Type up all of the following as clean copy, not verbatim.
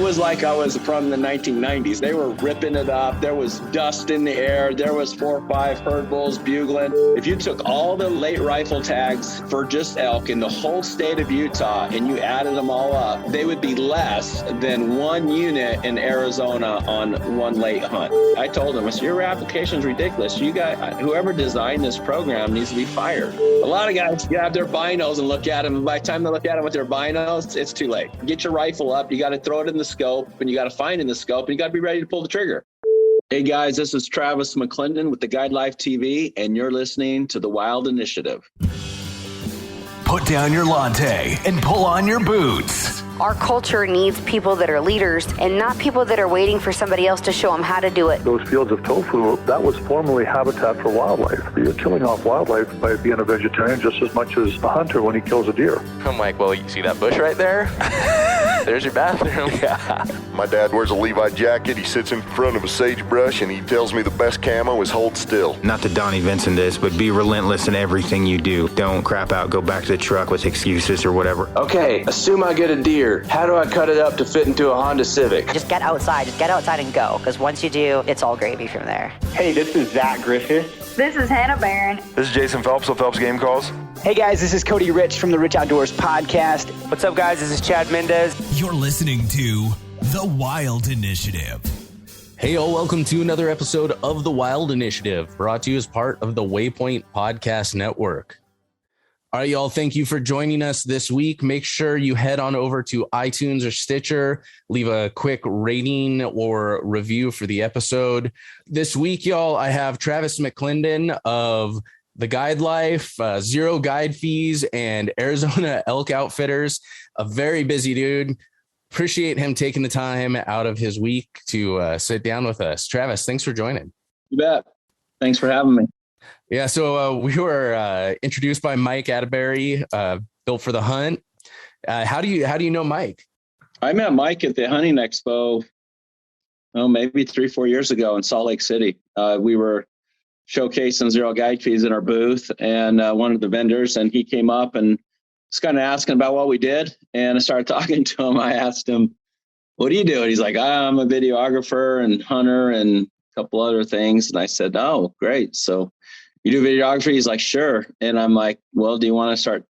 was like I was from the 1990s. They were ripping it up. There was dust in the air. There was 4 or 5 herd bulls bugling. If you took all the late rifle tags for just elk in the whole state of Utah and you added them all up, they would be less than 1 unit in Arizona on one late hunt. I told them, I said, your application is ridiculous. You got, whoever designed this program needs to be fired. A lot of guys grab their binos and look at them, and by the time they look at them with their binos, it's too late. Get your rifle up, you got to throw it in the scope, and you got to find in the scope, and you got to be ready to pull the trigger. Hey guys, this is Travis McClendon with the GuideLife TV, and you're listening to The Wild Initiative. Put down your latte and pull on your boots. Our culture needs people that are leaders and not people that are waiting for somebody else to show them how to do it. Those fields of tofu, that was formerly habitat for wildlife. You're killing off wildlife by being a vegetarian just as much as a hunter when he kills a deer. I'm like, well, you see that bush right there? There's your bathroom. Yeah. My dad wears a Levi jacket. He sits in front of a sagebrush and he tells me the best camo is hold still. Not to Donnie Vincent this, but be relentless in everything you do. Don't crap out, go back to the truck with excuses or whatever. Okay, assume I get a deer. How do I cut it up to fit into a Honda Civic? Just get outside and go. Because once you do, it's all gravy from there. Hey, this is Zach Griffith. This is Hannah Barron. This is Jason Phelps of Phelps Game Calls. Hey guys, this is Cody Rich from the Rich Outdoors podcast. What's up guys, this is Chad Mendez. You're listening to The Wild Initiative. Hey all, welcome to another episode of The Wild Initiative, brought to you as part of the Waypoint Podcast Network. All right, y'all, thank you for joining us this week. Make sure you head on over to iTunes or Stitcher, leave a quick rating or review for the episode. This week, y'all, I have Travis McClendon of the GuideLife, Zero Guide Fees, and Arizona Elk Outfitters. A very busy dude. Appreciate him taking the time out of his week to sit down with us. Travis, thanks for joining. You bet. Thanks for having me. Yeah, so we were introduced by Mike Attebery, Built for the Hunt. How do you know Mike? I met Mike at the hunting expo, maybe 3-4 years ago in Salt Lake City. We were showcasing Zero Guide Fees in our booth, and one of the vendors, and he came up and was kind of asking about what we did. And I started talking to him. I asked him, what do you do? And he's like, I'm a videographer and hunter and a couple other things. And I said, oh, great. So you do videography? He's like, sure. And I'm like, well, do you want to start?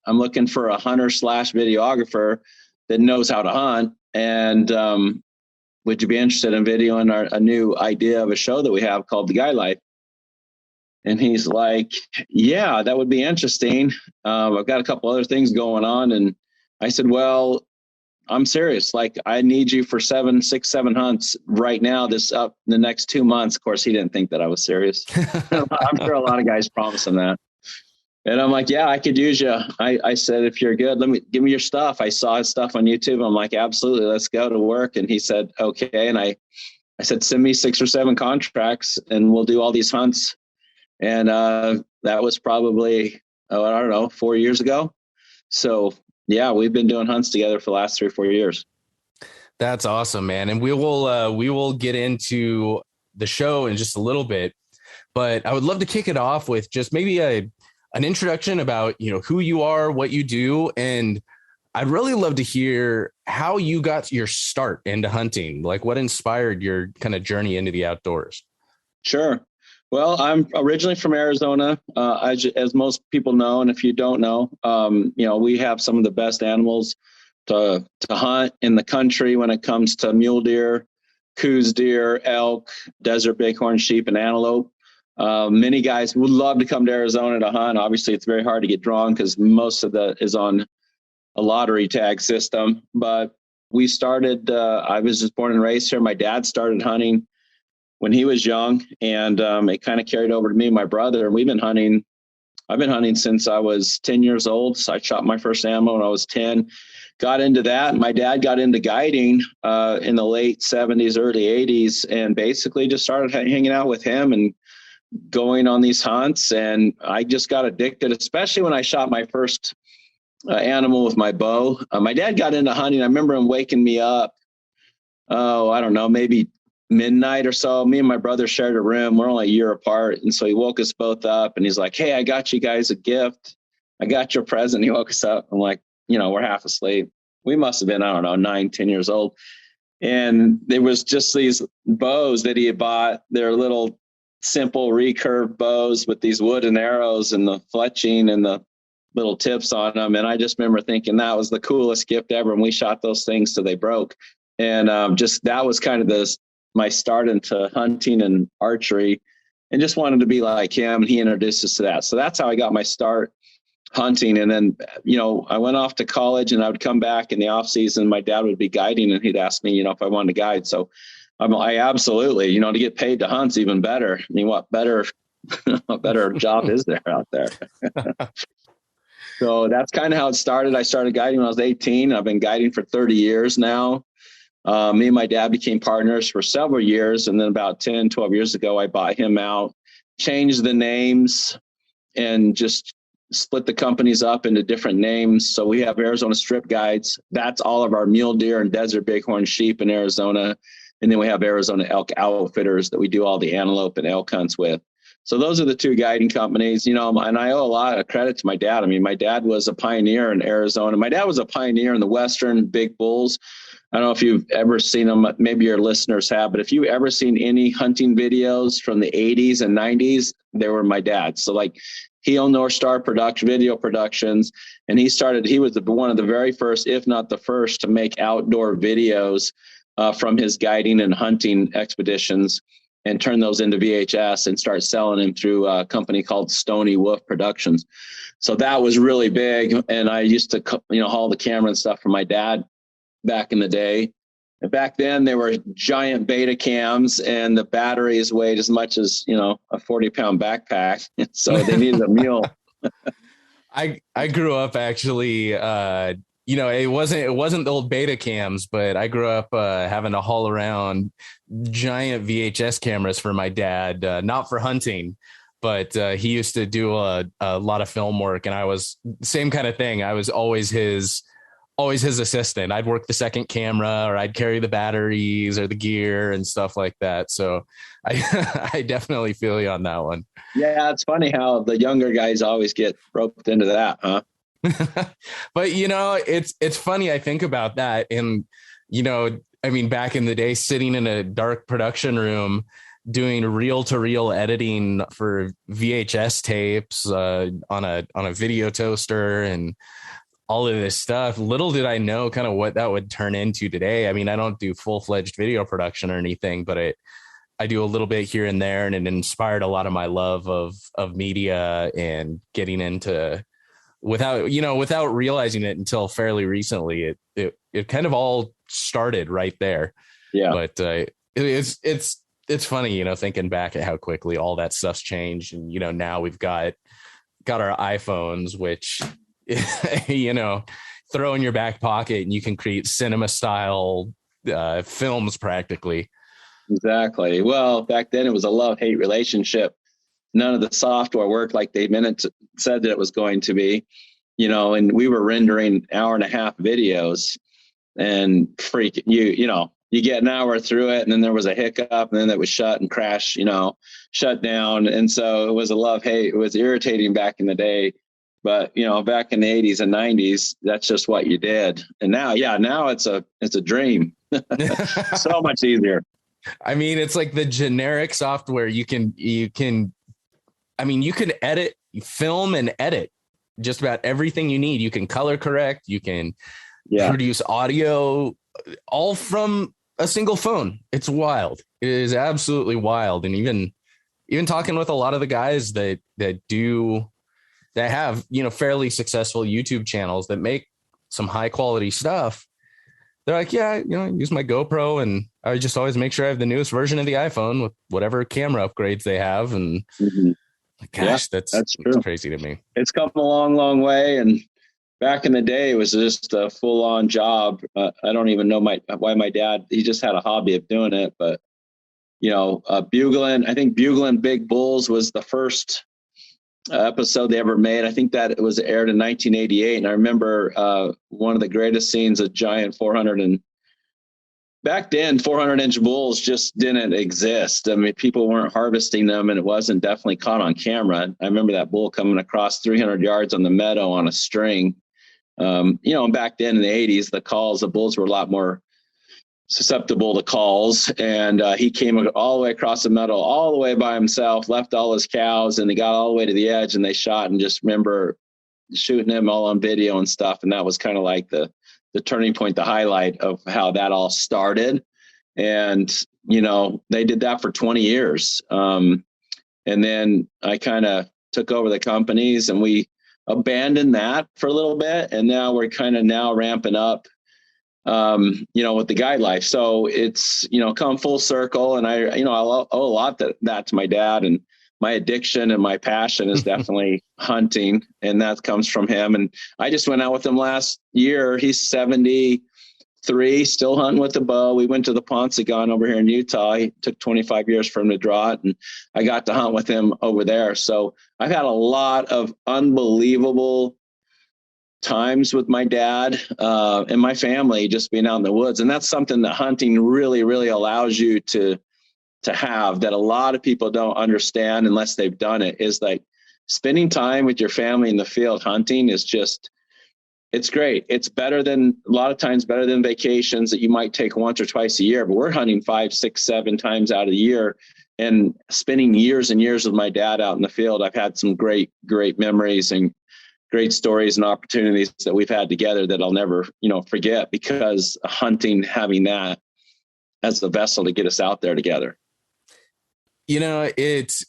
I'm looking for a hunter / videographer that knows how to hunt. And would you be interested in videoing a new idea of a show that we have called the GuideLife? And he's like, yeah, that would be interesting. I've got a couple other things going on. And I said, well, I'm serious. Like, I need you for 7 hunts right now, the next 2 months. Of course, he didn't think that I was serious. I'm sure a lot of guys promise him that. And I'm like, yeah, I could use you. I said, if you're good, give me your stuff. I saw his stuff on YouTube. I'm like, absolutely, let's go to work. And he said, okay. And I said, send me 6 or 7 contracts and we'll do all these hunts. And that was probably, 4 years ago. So yeah, we've been doing hunts together for the last 3 or 4 years. That's awesome, man. And we will get into the show in just a little bit, but I would love to kick it off with just maybe an introduction about, who you are, what you do. And I'd really love to hear how you got your start into hunting, like what inspired your kind of journey into the outdoors. Sure. Well, I'm originally from Arizona, as most people know, and if you don't know, we have some of the best animals to hunt in the country when it comes to mule deer, coos deer, elk, desert bighorn sheep, and antelope. Many guys would love to come to Arizona to hunt. Obviously, it's very hard to get drawn because most of it is on a lottery tag system. But we started. I was just born and raised here. My dad started hunting when he was young, and it kind of carried over to me and my brother. And we've been hunting. I've been hunting since I was 10 years old. So I shot my first animal when I was 10, got into that. My dad got into guiding in the late 70s, early 80s, and basically just started hanging out with him and going on these hunts. And I just got addicted, especially when I shot my first animal with my bow. My dad got into hunting. I remember him waking me up. Maybe midnight or so. Me and my brother shared a room. We're only a year apart. And so he woke us both up and he's like, hey, I got you guys a gift. I got your present. He woke us up. I'm like, we're half asleep. We must have been, 9, 10 years old. And there was just these bows that he had bought. They're little simple recurve bows with these wooden arrows and the fletching and the little tips on them. And I just remember thinking that was the coolest gift ever. And we shot those things till they broke. And just that was kind of my start into hunting and archery, and just wanted to be like him. And he introduced us to that. So that's how I got my start hunting. And then, I went off to college, and I would come back in the off season. My dad would be guiding, and he'd ask me, if I wanted to guide. So I absolutely, to get paid to hunt's even better. I mean, what better job is there out there? So that's kind of how it started. I started guiding when I was 18. I've been guiding for 30 years now. Me and my dad became partners for several years. And then about 10, 12 years ago, I bought him out, changed the names, and just split the companies up into different names. So we have Arizona Strip Guides. That's all of our mule deer and desert bighorn sheep in Arizona. And then we have Arizona Elk Outfitters that we do all the antelope and elk hunts with. So those are the two guiding companies, and I owe a lot of credit to my dad. I mean, my dad was a pioneer in Arizona. My dad was a pioneer in the Western big bulls. I don't know if you've ever seen them, maybe your listeners have, but if you've ever seen any hunting videos from the 80s and 90s, they were my dad's. So like he owned North Star Video Productions, and he was one of the very first, if not the first, to make outdoor videos from his guiding and hunting expeditions, and turn those into VHS and start selling them through a company called Stony Wolf Productions. So that was really big. And I used to, haul the camera and stuff for my dad back in the day. And back then there were giant beta cams, and the batteries weighed as much as, a 40-pound backpack. So they needed a mule. I grew up actually, it wasn't the old beta cams, but I grew up having to haul around giant VHS cameras for my dad, not for hunting, but he used to do a lot of film work, and I was same kind of thing. I was always his assistant. I'd work the second camera, or I'd carry the batteries or the gear and stuff like that. So I definitely feel you on that one. Yeah, it's funny how the younger guys always get roped into that, huh? But it's funny. I think about that, and back in the day, sitting in a dark production room doing reel-to-reel editing for VHS tapes on a video toaster and all of this stuff. Little did I know kind of what that would turn into today. I mean, I don't do full-fledged video production or anything, but I do a little bit here and there, and it inspired a lot of my love of media and getting into. Without realizing it until fairly recently, it kind of all started right there. Yeah. But it's funny, thinking back at how quickly all that stuff's changed. And, now we've got our iPhones, which, throw in your back pocket and you can create cinema style films practically. Exactly. Well, back then it was a love-hate relationship. None of the software worked like they said that it was going to be, and we were rendering hour-and-a-half videos, and you get an hour through it, and then there was a hiccup, and then it would shut and crash, shut down. And so it was a love-hate. It was irritating back in the day, but back in the 80s and 90s, that's just what you did. And now it's a dream. So much easier. I mean, it's like the generic software you can edit, film and edit just about everything you need. You can color correct. You can produce audio all from a single phone. It's wild. It is absolutely wild. And even talking with a lot of the guys that have, fairly successful YouTube channels that make some high quality stuff. They're like, I use my GoPro, and I just always make sure I have the newest version of the iPhone with whatever camera upgrades they have. And gosh, that's true. That's crazy to me. It's come a long, long way. And back in the day, it was just a full on job. I don't even know why my dad, he just had a hobby of doing it. But, bugling, I think Bugling Big Bulls was the first episode they ever made. I think that it was aired in 1988. And I remember one of the greatest scenes, a giant 400-inch bulls just didn't exist. I mean, people weren't harvesting them, and it wasn't definitely caught on camera. I remember that bull coming across 300 yards on the meadow on a string. And back then in the 80s, the bulls were a lot more susceptible to calls, and he came all the way across the meadow, all the way by himself, left all his cows, and he got all the way to the edge, and they shot, and just remember shooting him all on video and stuff. And that was kind of like the turning point, the highlight of how that all started. And, you know, they did that for 20 years. And then I kind of took over the companies, and we abandoned that for a little bit. And now we're kind of now ramping up, you know, with the GuideLife. So it's, you know, come full circle. And I owe a lot that to my dad, and my addiction and my passion is definitely hunting. And that comes from him. And I just went out with him last year. He's 73, still hunting with the bow. We went to the Ponsagon over here in Utah. It took 25 years for him to draw it, and I got to hunt with him over there. So I've had a lot of unbelievable times with my dad and my family, just being out in the woods. And that's something that hunting really, really allows you to have, that a lot of people don't understand unless they've done it, is like spending time with your family in the field hunting is just, it's great. It's better than, a lot of times better than vacations that you might take once or twice a year, but we're hunting 5, 6, 7 times out of the year, and spending years and years with my dad out in the field. I've had some great memories and great stories and opportunities that we've had together that I'll never, you know, forget, because hunting, having that as the vessel to get us out there together. You know, it's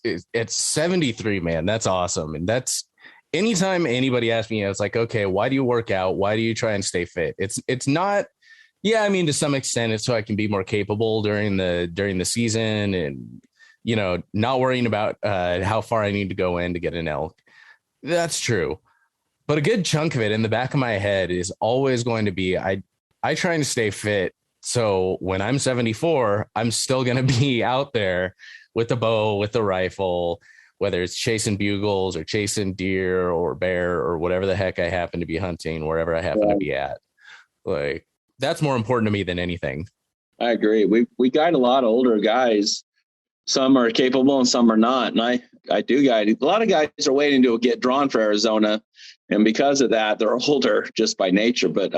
73, man. That's awesome. And that's, anytime anybody asks me, it's like, okay, why do you work out? Why do you try and stay fit? It's not, yeah, I mean, to some extent it's so I can be more capable during the season, and, you know, not worrying about how far I need to go in to get an elk. That's true. But a good chunk of it in the back of my head is always going to be, I trying to stay fit. So when I'm 74, I'm still going to be out there with the bow, with the rifle, whether it's chasing bugles or chasing deer or bear or whatever the heck I happen to be hunting, wherever I happen to be at. Like, that's more important to me than anything. I agree. We guide a lot of older guys. Some are capable and some are not. And I do guide. A lot of guys are waiting to get drawn for Arizona. And because of that, they're older just by nature, but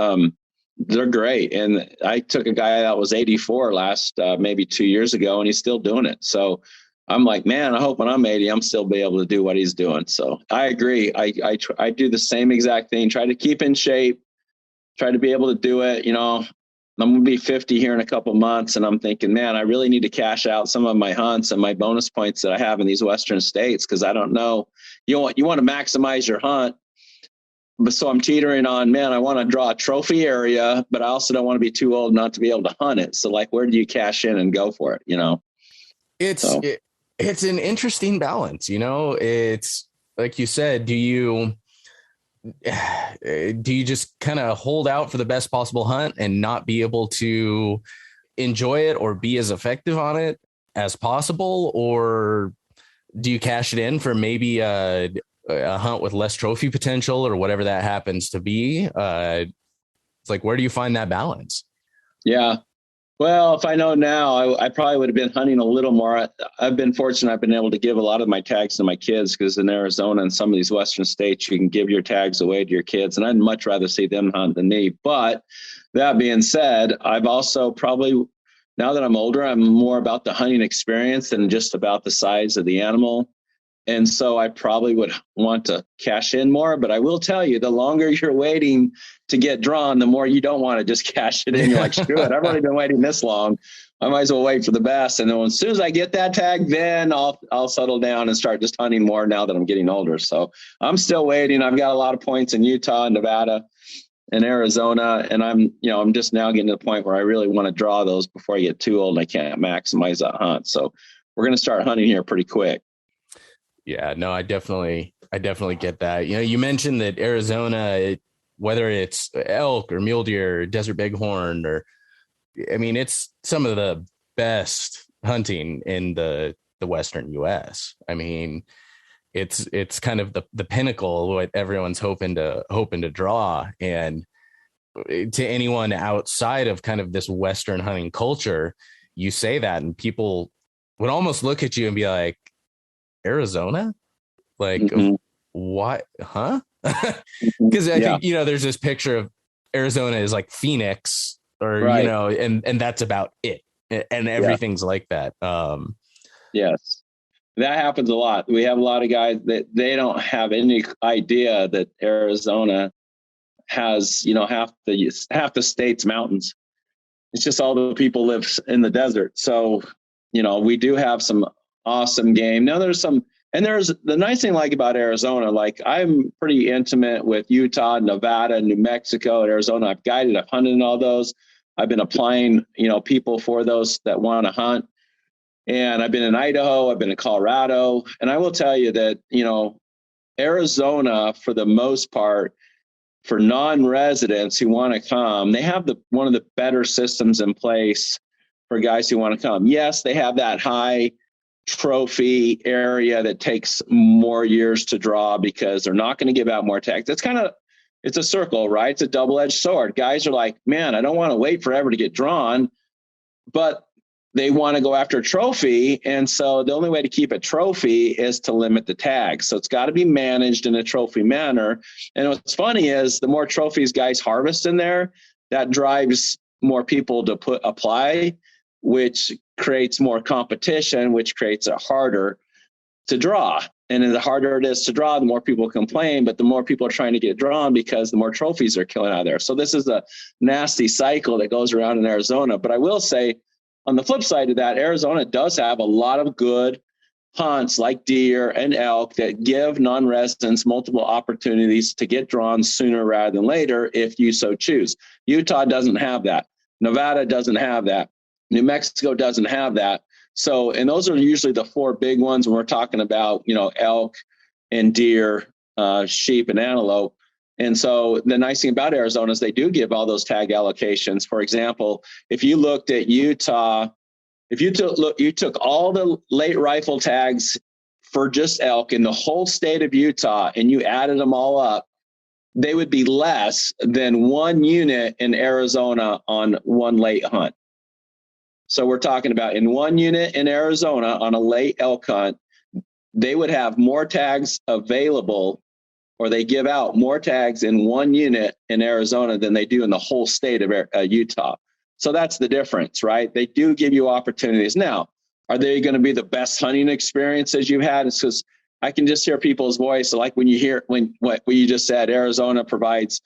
they're great. And I took a guy that was 84 last, maybe 2 years ago, and he's still doing it. So I'm like, man, I hope when I'm 80, I'm still be able to do what he's doing. So I agree. I do the same exact thing. Try to keep in shape, try to be able to do it. You know, I'm going to be 50 here in a couple months, and I'm thinking, man, I really need to cash out some of my hunts and my bonus points that I have in these Western states. Cause I don't know, you want to maximize your hunt. But so I'm teetering on, man, I want to draw a trophy area, but I also don't want to be too old not to be able to hunt it. So like, where do you cash in and go for it? You know, it's an interesting balance. You know, it's like you said, do you just kind of hold out for the best possible hunt and not be able to enjoy it or be as effective on it as possible? Or do you cash it in for maybe a hunt with less trophy potential or whatever that happens to be? It's like, where do you find that balance? Yeah. Well, if I know now, I probably would have been hunting a little more. I've been fortunate. I've been able to give a lot of my tags to my kids, because in Arizona and some of these Western states, you can give your tags away to your kids. And I'd much rather see them hunt than me. But that being said, I've also probably, now that I'm older, I'm more about the hunting experience than just about the size of the animal. And so I probably would want to cash in more, but I will tell you, the longer you're waiting to get drawn, the more you don't want to just cash it in. You're like, screw it, I've already been waiting this long. I might as well wait for the best. And then as soon as I get that tag, then I'll settle down and start just hunting more now that I'm getting older. So I'm still waiting. I've got a lot of points in Utah and Nevada and Arizona. And I'm just now getting to the point where I really want to draw those before I get too old and I can't maximize that hunt. So we're going to start hunting here pretty quick. Yeah, no, I definitely get that. You know, you mentioned that Arizona, whether it's elk or mule deer, or desert bighorn, it's some of the best hunting in the Western US. I mean, it's kind of the pinnacle of what everyone's hoping to draw. And to anyone outside of kind of this Western hunting culture, you say that and people would almost look at you and be like, Arizona? Like, what? Huh? Because I think, there's this picture of Arizona is like Phoenix or, right. And that's about it. And everything's like that. Yes, that happens a lot. We have a lot of guys that they don't have any idea that Arizona has, half the state's mountains. It's just all the people live in the desert. So, we do have some awesome game. Now there's the nice thing about Arizona, I'm pretty intimate with Utah, Nevada, New Mexico, and Arizona. I've guided, I've hunted in all those. I've been applying, people for those that want to hunt. And I've been in Idaho, I've been in Colorado. And I will tell you that, Arizona, for the most part, for non-residents who want to come, they have one of the better systems in place for guys who want to come. Yes, they have that high trophy area that takes more years to draw because they're not going to give out more tags. It's a circle, right? It's a double-edged sword. Guys are like, man, I don't want to wait forever to get drawn, but they want to go after a trophy. And so the only way to keep a trophy is to limit the tags. So it's got to be managed in a trophy manner. And what's funny is the more trophies guys harvest in there, that drives more people to apply, which creates more competition, which creates it harder to draw. And the harder it is to draw, the more people complain, but the more people are trying to get drawn because the more trophies are killing out of there. So this is a nasty cycle that goes around in Arizona. But I will say, on the flip side of that, Arizona does have a lot of good hunts like deer and elk that give non-residents multiple opportunities to get drawn sooner rather than later if you so choose. Utah doesn't have that. Nevada doesn't have that. New Mexico doesn't have that. So, and those are usually the four big ones when we're talking about, elk and deer, sheep and antelope. And so the nice thing about Arizona is they do give all those tag allocations. For example, if you looked at Utah, if you took all the late rifle tags for just elk in the whole state of Utah and you added them all up, they would be less than one unit in Arizona on one late hunt. So we're talking about in one unit in Arizona on a late elk hunt, they would have more tags available, or they give out more tags in one unit in Arizona than they do in the whole state of Utah. So that's the difference, right? They do give you opportunities. Now, are they going to be the best hunting experiences you've had? It's because I can just hear people's voice. Like when you hear what you just said, Arizona provides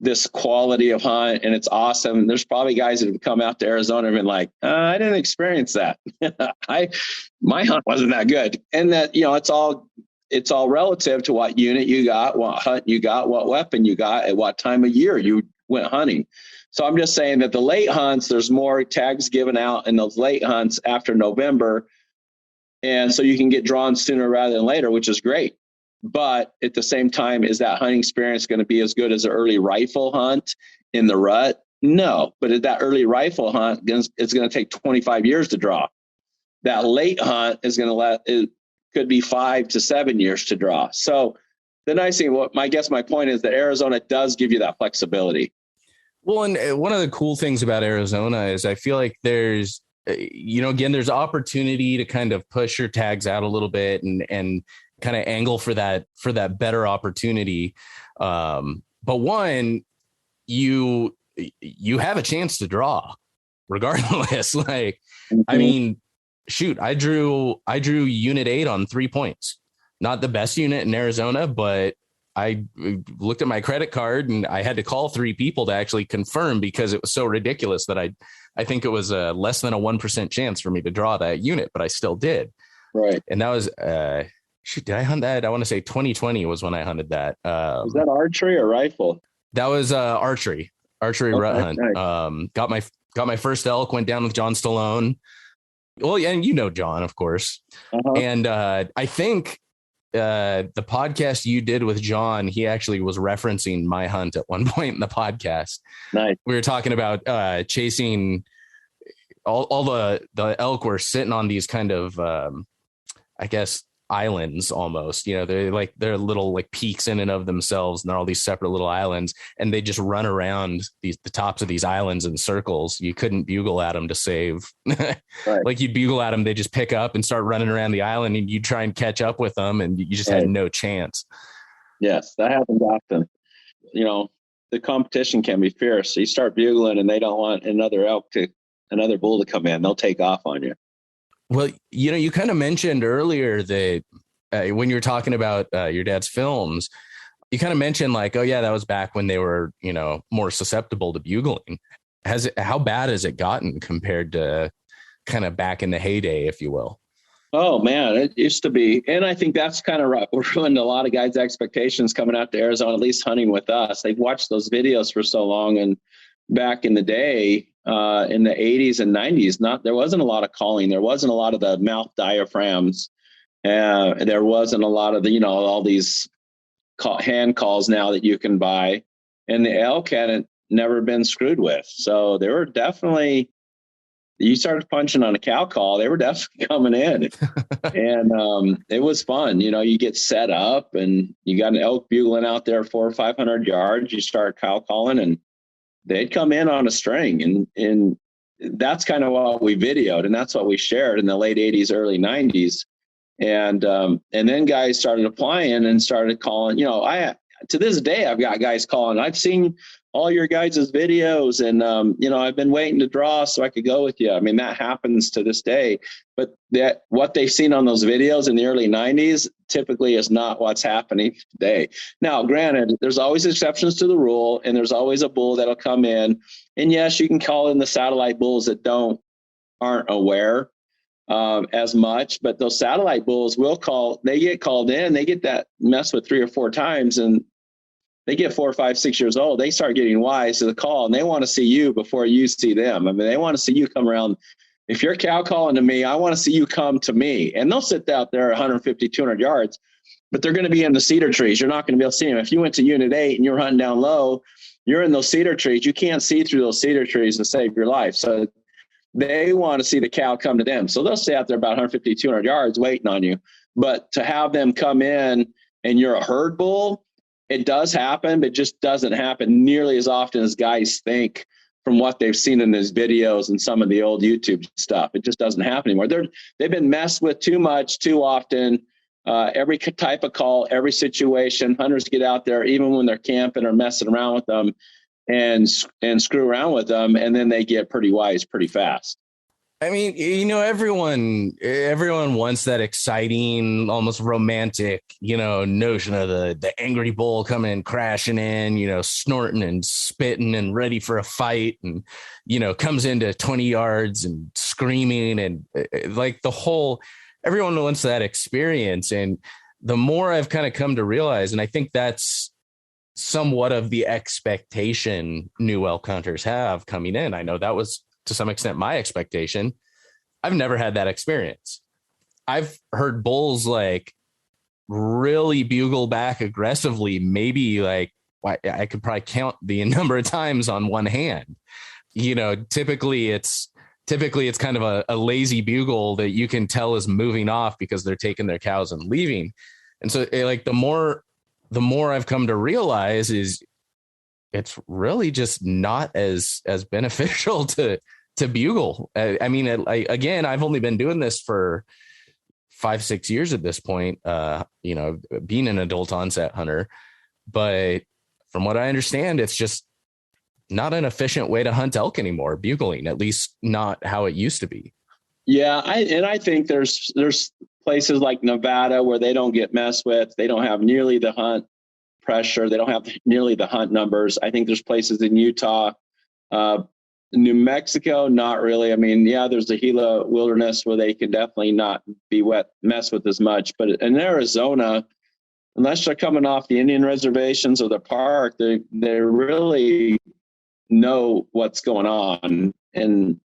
this quality of hunt and it's awesome. There's probably guys that have come out to Arizona and been like, I didn't experience that. My hunt wasn't that good. And that, it's all relative to what unit you got, what hunt you got, what weapon you got, at what time of year you went hunting. So I'm just saying that the late hunts, there's more tags given out in those late hunts after November. And so you can get drawn sooner rather than later, which is great. But at the same time, is that hunting experience going to be as good as an early rifle hunt in the rut? No, but at that early rifle hunt, it's going to take 25 years to draw. That late hunt is going to could be 5 to 7 years to draw. So the nice thing, my point is that Arizona does give you that flexibility. Well, and one of the cool things about Arizona is I feel like there's, again, there's opportunity to kind of push your tags out a little bit and kind of angle for that better opportunity. But one, you have a chance to draw regardless. Like, I mean, shoot, I drew unit 8 on 3 points. Not the best unit in Arizona, but I looked at my credit card and I had to call 3 people to actually confirm because it was so ridiculous that I think it was less than a 1% chance for me to draw that unit, but I still did. Right. And that was, did I hunt that? I want to say 2020 was when I hunted that. Was that archery or rifle? That was archery rut hunt. Nice. Got my first elk, went down with John Stallone. Well, yeah, and John, of course. Uh-huh. And I think the podcast you did with John, he actually was referencing my hunt at one point in the podcast. Nice. We were talking about chasing all the elk were sitting on these kind of, I guess, islands almost, they're little like peaks in and of themselves, and they're all these separate little islands, and they just run around the tops of these islands in circles. You couldn't bugle at them to save. Right. Like you'd bugle at them, they just pick up and start running around the island, and you try and catch up with them, and you just had no chance. Yes, that happens often. the competition can be fierce. So you start bugling and they don't want another bull to come in. They'll take off on you. Well, you kind of mentioned earlier that when you were talking about your dad's films, you kind of mentioned like, oh yeah, that was back when they were, more susceptible to bugling. How bad has it gotten compared to kind of back in the heyday, if you will? Oh man, it used to be. And I think that's kind of ruined a lot of guys' expectations coming out to Arizona, at least hunting with us. They've watched those videos for so long. And back in the day, in the 80s and 90s, there wasn't a lot of calling. There wasn't a lot of the mouth diaphragms. There wasn't a lot of the, all these hand calls now that you can buy. And the elk hadn't never been screwed with. So they were definitely, you started punching on a cow call, they were definitely coming in. And it was fun. You get set up and you got an elk bugling out there 400 or 500 yards. You start cow calling and they'd come in on a string. And that's kind of what we videoed. And that's what we shared in the late 80s, early 90s. And then guys started applying and started calling. To this day, I've got guys calling. I've seen all your guys' videos and, I've been waiting to draw so I could go with you. I mean, that happens to this day, but what they've seen on those videos in the early 90s typically is not what's happening today. Now, granted, there's always exceptions to the rule and there's always a bull that'll come in. And yes, you can call in the satellite bulls that aren't aware as much, but those satellite bulls they get called in, they get that mess with 3 or 4 times and they get 4, 5, 6 years old. They start getting wise to the call and they want to see you before you see them. I mean, they want to see you come around. If you're cow calling to me, I want to see you come to me. And they'll sit out there 150, 200 yards, but they're going to be in the cedar trees. You're not going to be able to see them. If you went to unit 8 and you're hunting down low, you're in those cedar trees. You can't see through those cedar trees to save your life. So they want to see the cow come to them. So they'll stay out there about 150, 200 yards waiting on you. But to have them come in and you're a herd bull, it does happen, but it just doesn't happen nearly as often as guys think from what they've seen in these videos and some of the old YouTube stuff. It just doesn't happen anymore. They've been messed with too much, too often. Every type of call, every situation, hunters get out there, even when they're camping or messing around with them and screw around with them. And then they get pretty wise pretty fast. I mean, everyone wants that exciting, almost romantic, notion of the angry bull coming crashing in, snorting and spitting and ready for a fight and, comes into 20 yards and screaming and like everyone wants that experience. And the more I've kind of come to realize, and I think that's somewhat of the expectation new elk hunters have coming in. I know that was to some extent my expectation. I've never had that experience. I've heard bulls like really bugle back aggressively. Maybe like I could probably count the number of times on one hand. Typically it's kind of a lazy bugle that you can tell is moving off because they're taking their cows and leaving. And so the more I've come to realize is it's really just not as beneficial to bugle. I mean, again, I've only been doing this for 5-6 years at this point, being an adult onset hunter. But from what I understand, it's just not an efficient way to hunt elk anymore, bugling, at least not how it used to be. Yeah. I think there's places like Nevada where they don't get messed with. They don't have nearly the hunt pressure. They don't have nearly the hunt numbers. I think there's places in Utah, New Mexico, not really. I mean, yeah, there's the Gila wilderness where they can definitely not be messed with as much. But in Arizona, unless they're coming off the Indian reservations or the park, they really know what's going on. And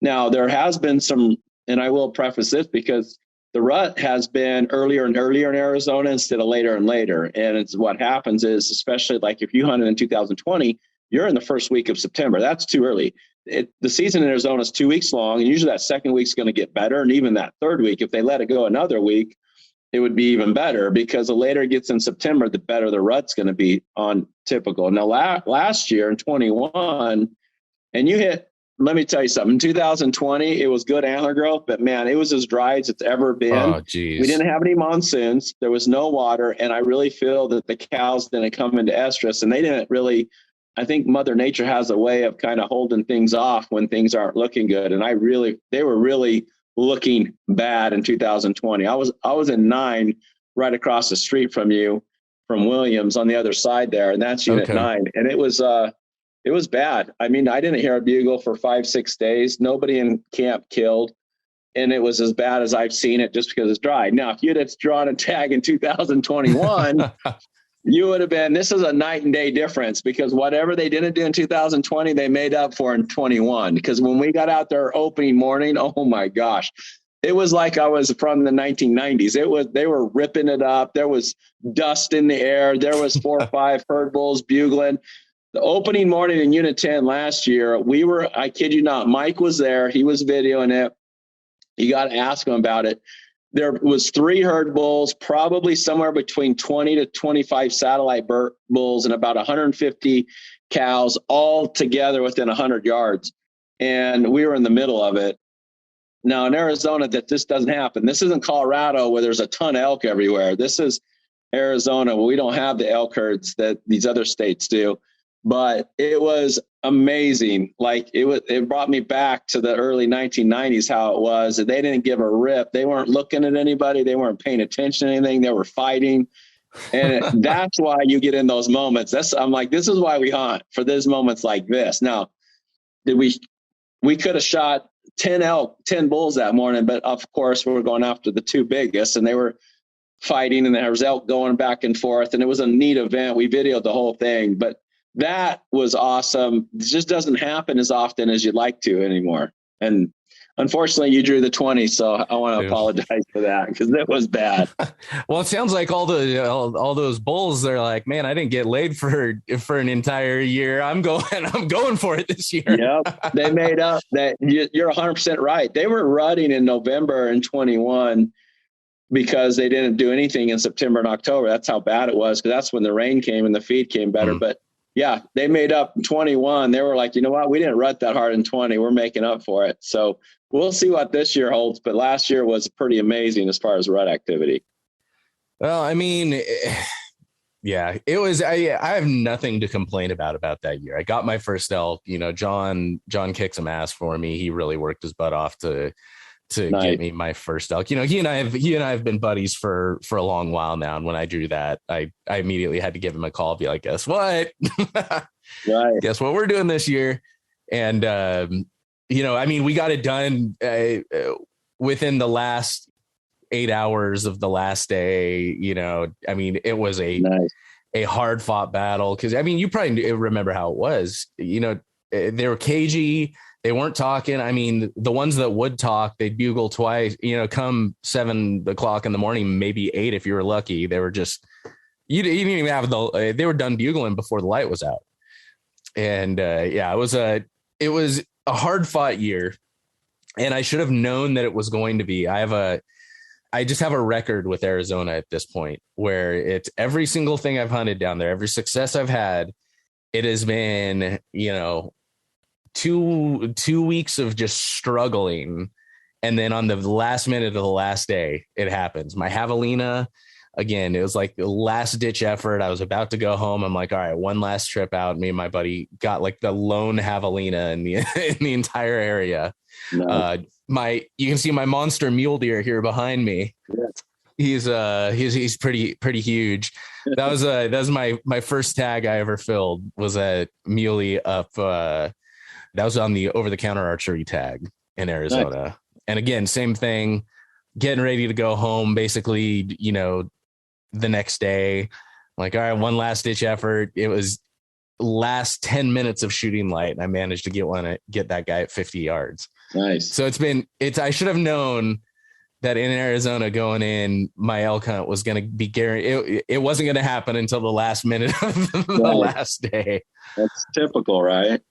now there has been some, and I will preface this because the rut has been earlier and earlier in Arizona instead of later and later. And it's what happens is, especially like if you hunted in 2020, you're in the first week of September. That's too early. The season in Arizona is 2 weeks long, and usually that second week's going to get better. And even that third week, if they let it go another week, it would be even better because the later it gets in September, the better the rut's going to be on typical. Now, last year in 21, and you hit, let me tell you something, in 2020, it was good antler growth, but man, it was as dry as it's ever been. Oh, geez. We didn't have any monsoons. There was no water. And I really feel that the cows didn't come into estrus and they didn't really I think Mother Nature has a way of kind of holding things off when things aren't looking good. And they were really looking bad in 2020. I was in 9 right across the street from you, from Williams on the other side there. And that's unit 9. And it was bad. I mean, I didn't hear a bugle for 5-6 days. Nobody in camp killed. And it was as bad as I've seen it just because it's dry. Now, if you'd have drawn a tag in 2021, you would have been, this is a night and day difference, because whatever they didn't do in 2020, they made up for in 21. Because when we got out there opening morning, oh my gosh, it was like I was from the 1990s. They were ripping it up. There was dust in the air. There was 4 or 5 herd bulls bugling. The opening morning in Unit 10 last year, I kid you not, Mike was there. He was videoing it. You got to ask him about it. There was 3 herd bulls, probably somewhere between 20 to 25 satellite bulls, and about 150 cows all together within 100 yards. And we were in the middle of it. Now in Arizona, this doesn't happen. This isn't Colorado where there's a ton of elk everywhere. This is Arizona. We don't have the elk herds that these other states do. But it was amazing. Like it brought me back to the early 1990s, how it was. They didn't give a rip. They weren't looking at anybody. They weren't paying attention to anything. They were fighting. And that's why you get in those moments. I'm like, this is why we hunt, for these moments like this. Now, we could have shot 10 bulls that morning, but of course we were going after the 2 biggest, and they were fighting, and there was elk going back and forth, and it was a neat event. We videoed the whole thing, but that was awesome. It just doesn't happen as often as you'd like to anymore. And unfortunately, you drew the 20, so I want to apologize for that, because it was bad. Well, it sounds like all those bulls, they're like, man, I didn't get laid for an entire year. I'm going for it this year. Yep, they made up. That you're 100% right. They were rutting in November in 21 because they didn't do anything in September and October. That's how bad it was, because that's when the rain came and the feed came better. But yeah, they made up in 21. They were like, you know what? We didn't rut that hard in 20. We're making up for it. So we'll see what this year holds. But last year was pretty amazing as far as rut activity. Well, I mean, yeah, it was. I have nothing to complain about that year. I got my first elk. You know, John kicked some ass for me. He really worked his butt off to get me my first elk. You know, he and I have been buddies for a long while now. And when I drew that, I immediately had to give him a call, be like, guess what? Right. Guess what we're doing this year? And, you know, I mean, we got it done within the last 8 hours of the last day. You know, I mean, it was a hard fought battle. Cause I mean, you probably remember how it was, you know, they were cagey. They weren't talking. I mean, the ones that would talk, they'd bugle twice, you know, come 7 o'clock in the morning, maybe 8 if you were lucky. They were just, you didn't even have they were done bugling before the light was out. And yeah, it was a hard fought year. And I should have known that it was going to be. I just have a record with Arizona at this point where it's every single thing I've hunted down there, every success I've had, it has been, you know, 2 weeks of just struggling. And then on the last minute of the last day, it happens. My javelina, again, it was like the last ditch effort. I was about to go home. I'm like, all right, one last trip out. Me and my buddy got like the lone javelina in the entire area. Nice. You can see my monster mule deer here behind me. Yeah. He's pretty huge. That was my first tag I ever filled, was a muley up, that was on the over-the-counter archery tag in Arizona. Nice. And again, same thing, getting ready to go home, basically, you know, the next day, like, all right, one last ditch effort. It was last 10 minutes of shooting light, and I managed to get that guy at 50 yards. Nice. So I should have known that in Arizona going in, my elk hunt was going to be guaranteed. It wasn't going to happen until the last minute of the last day. That's typical, right?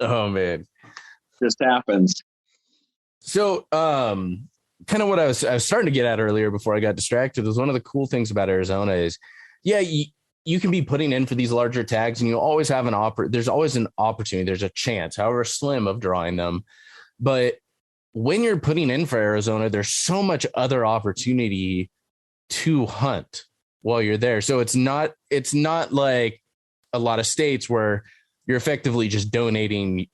Oh man, just happens. So, kind of what I was starting to get at earlier before I got distracted was one of the cool things about Arizona is, yeah, you can be putting in for these larger tags, and you always have there's always an opportunity. There's a chance, however slim, of drawing them. But when you're putting in for Arizona, there's so much other opportunity to hunt while you're there. So it's not like a lot of states where you're effectively just donating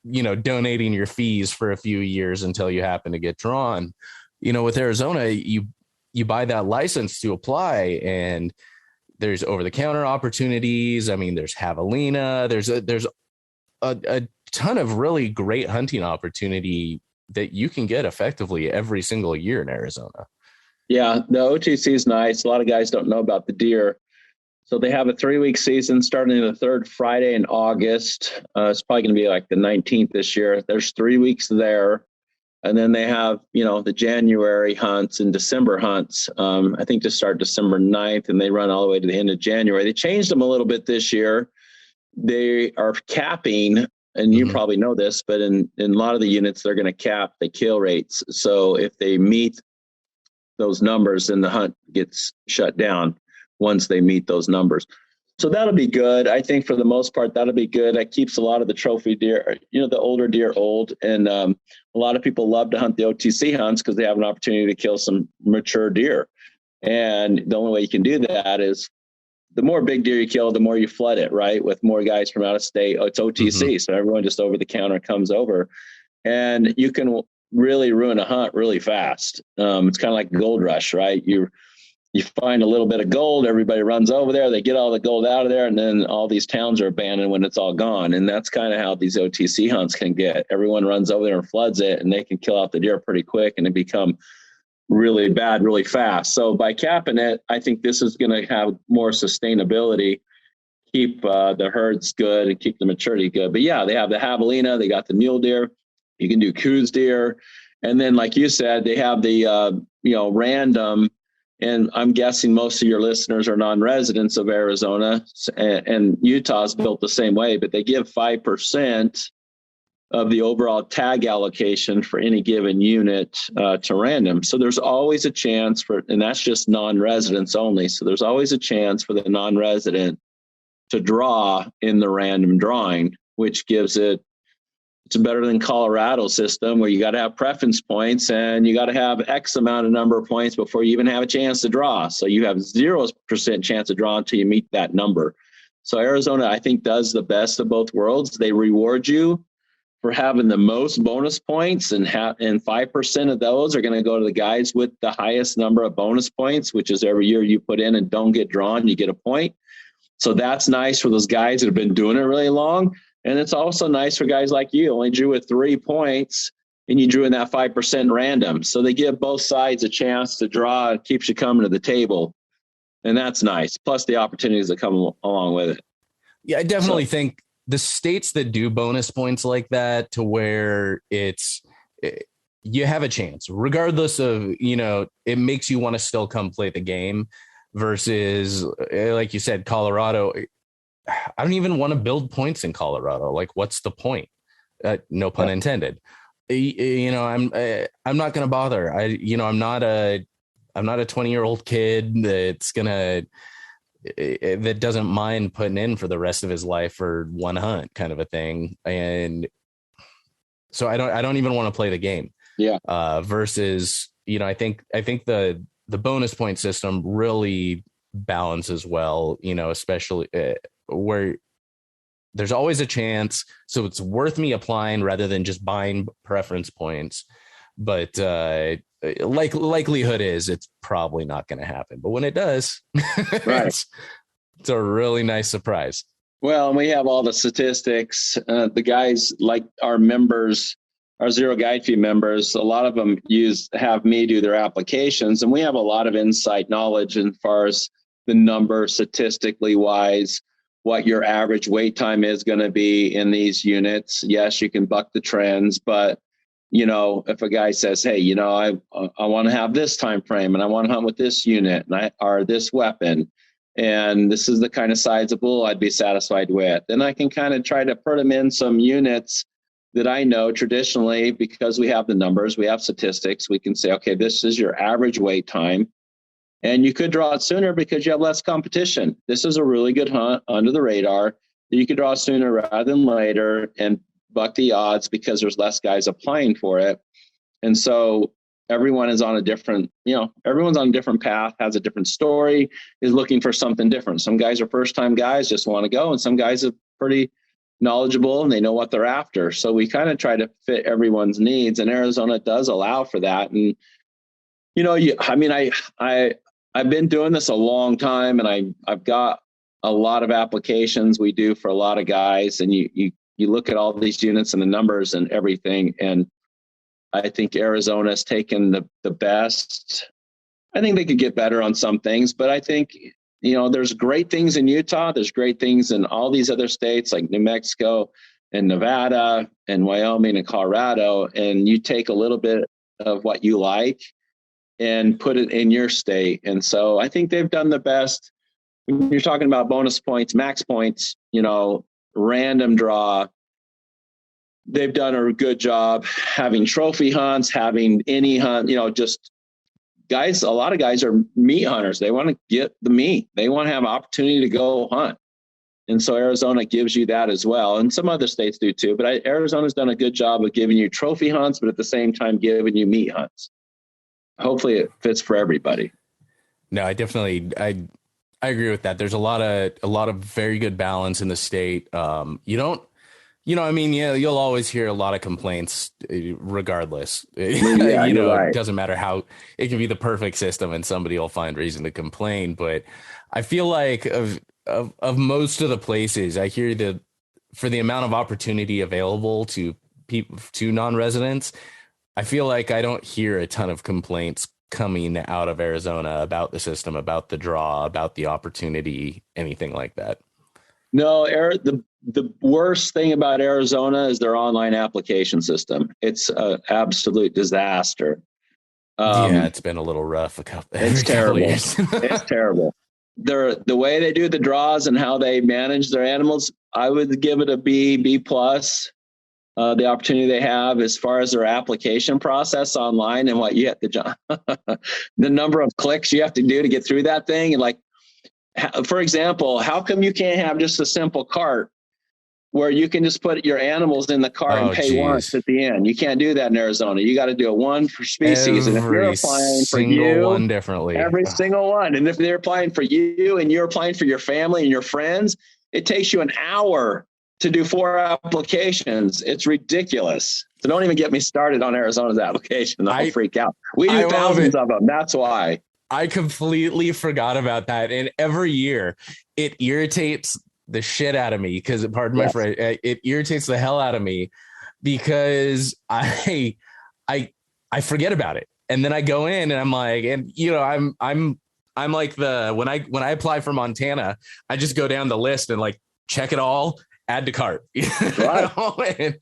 your fees for a few years until you happen to get drawn. With Arizona, you buy that license to apply, and there's over-the-counter opportunities. I mean, there's javelina. There's a ton of really great hunting opportunity that you can get effectively every single year in Arizona. Yeah, the OTC is nice. A lot of guys don't know about the deer. So they have a 3-week season starting the third Friday in August. It's probably going to be like the 19th this year. There's 3 weeks there. And then they have, the January hunts and December hunts, I think to start December 9th, and they run all the way to the end of January. They changed them a little bit this year. They are capping, and you probably know this, but in a lot of the units, they're going to cap the kill rates. So if they meet those numbers, then the hunt gets shut down once they meet those numbers. So that'll be good. I think for the most part, that'll be good. That keeps a lot of the trophy deer, the older deer old. And a lot of people love to hunt the OTC hunts because they have an opportunity to kill some mature deer. And the only way you can do that is the more big deer you kill, the more you flood it, right? With more guys from out of state. It's OTC. So everyone just over the counter comes over, and you can really ruin a hunt really fast. It's kind of like gold rush, right? You find a little bit of gold, everybody runs over there, they get all the gold out of there, and then all these towns are abandoned when it's all gone. And that's kind of how these OTC hunts can get. Everyone runs over there and floods it, and they can kill out the deer pretty quick, and it become really bad really fast. So by capping it, I think this is going to have more sustainability, keep the herds good and keep the maturity good. But yeah, they have the javelina, they got the mule deer, you can do coos deer. And then, like you said, they have the, random. And I'm guessing most of your listeners are non-residents of Arizona, and Utah's built the same way, but they give 5% of the overall tag allocation for any given unit to random. So there's always a chance and that's just non-residents only. So there's always a chance for the non-resident to draw in the random drawing, which gives it's better than Colorado system where you got to have preference points and you got to have X amount of number of points before you even have a chance to draw. So you have 0% chance of drawing until you meet that number. So Arizona, I think, does the best of both worlds. They reward you for having the most bonus points, and 5% of those are going to go to the guys with the highest number of bonus points, which is every year you put in and don't get drawn, you get a point. So that's nice for those guys that have been doing it really long. And it's also nice for guys like you, only drew with 3 points and you drew in that 5% random. So they give both sides a chance to draw. It keeps you coming to the table. And that's nice. Plus the opportunities that come along with it. Yeah, I definitely think the states that do bonus points like that, to where you have a chance, regardless of, it makes you want to still come play the game, versus, like you said, Colorado. I don't even want to build points in Colorado. Like, what's the point? No pun intended. I'm not going to bother. I'm not a 20-year-old kid that doesn't mind putting in for the rest of his life for one hunt, kind of a thing. And so I don't even want to play the game. Yeah. Versus, I think the bonus point system really balances well, especially where there's always a chance. So it's worth me applying rather than just buying preference points. But likelihood is it's probably not going to happen. But when it does, right. it's a really nice surprise. Well, and we have all the statistics. The guys, like our members, our Zero Guide Fee members, a lot of them have me do their applications. And we have a lot of insight knowledge as far as the number statistically wise, what your average wait time is going to be in these units. Yes, you can buck the trends, but if a guy says, hey, I want to have this time frame and I want to hunt with this unit or this weapon, and this is the kind of size of bull I'd be satisfied with, then I can kind of try to put them in some units that I know traditionally, because we have the numbers, we have statistics, we can say, okay, this is your average wait time. And you could draw it sooner because you have less competition. This is a really good hunt under the radar. You could draw sooner rather than later and buck the odds because there's less guys applying for it. And so everyone is on a different, everyone's on a different path, has a different story, is looking for something different. Some guys are first-time guys, just want to go. And some guys are pretty knowledgeable and they know what they're after. So we kind of try to fit everyone's needs, and Arizona does allow for that. And, I've been doing this a long time, and I've got a lot of applications we do for a lot of guys, and you look at all these units and the numbers and everything. And I think Arizona's taken the best. I think they could get better on some things, but I think, there's great things in Utah. There's great things in all these other states like New Mexico and Nevada and Wyoming and Colorado. And you take a little bit of what you like and put it in your state. And so I think they've done the best. When you're talking about bonus points, max points, random draw, they've done a good job having trophy hunts, having any hunt, just guys. A lot of guys are meat hunters. They want to get the meat. They want to have an opportunity to go hunt. And so Arizona gives you that as well. And some other states do too, but Arizona's done a good job of giving you trophy hunts, but at the same time, giving you meat hunts. Hopefully it fits for everybody. No, I agree with that. There's a lot of very good balance in the state. You'll always hear a lot of complaints regardless. Yeah, right. It doesn't matter how it can be the perfect system and somebody will find reason to complain. But I feel like of most of the places I hear for the amount of opportunity available to people, to non-residents, I feel like I don't hear a ton of complaints coming out of Arizona about the system, about the draw, about the opportunity, anything like that. No, the worst thing about Arizona is their online application system. It's an absolute disaster. It's been a little rough. It's terrible. It's terrible. The way they do the draws and how they manage their animals, I would give it a B plus. The opportunity they have as far as their application process online and what you have to, the number of clicks you have to do to get through that thing. And for example, how come you can't have just a simple cart where you can just put your animals in the cart and pay once at the end? You can't do that in Arizona. You got to do a one per species. And if you're applying for you, one differently. Every single one. And if they're applying for you and you're applying for your family and your friends, it takes you an hour to do 4 applications. It's ridiculous. So don't even get me started on Arizona's application. I'll freak out. We do thousands of them. That's why. I completely forgot about that. And every year it irritates the shit out of me because, pardon my phrase, it irritates the hell out of me because I forget about it. And then I go in and I'm like, and I'm like when I apply for Montana, I just go down the list and check it all, add to cart. Right.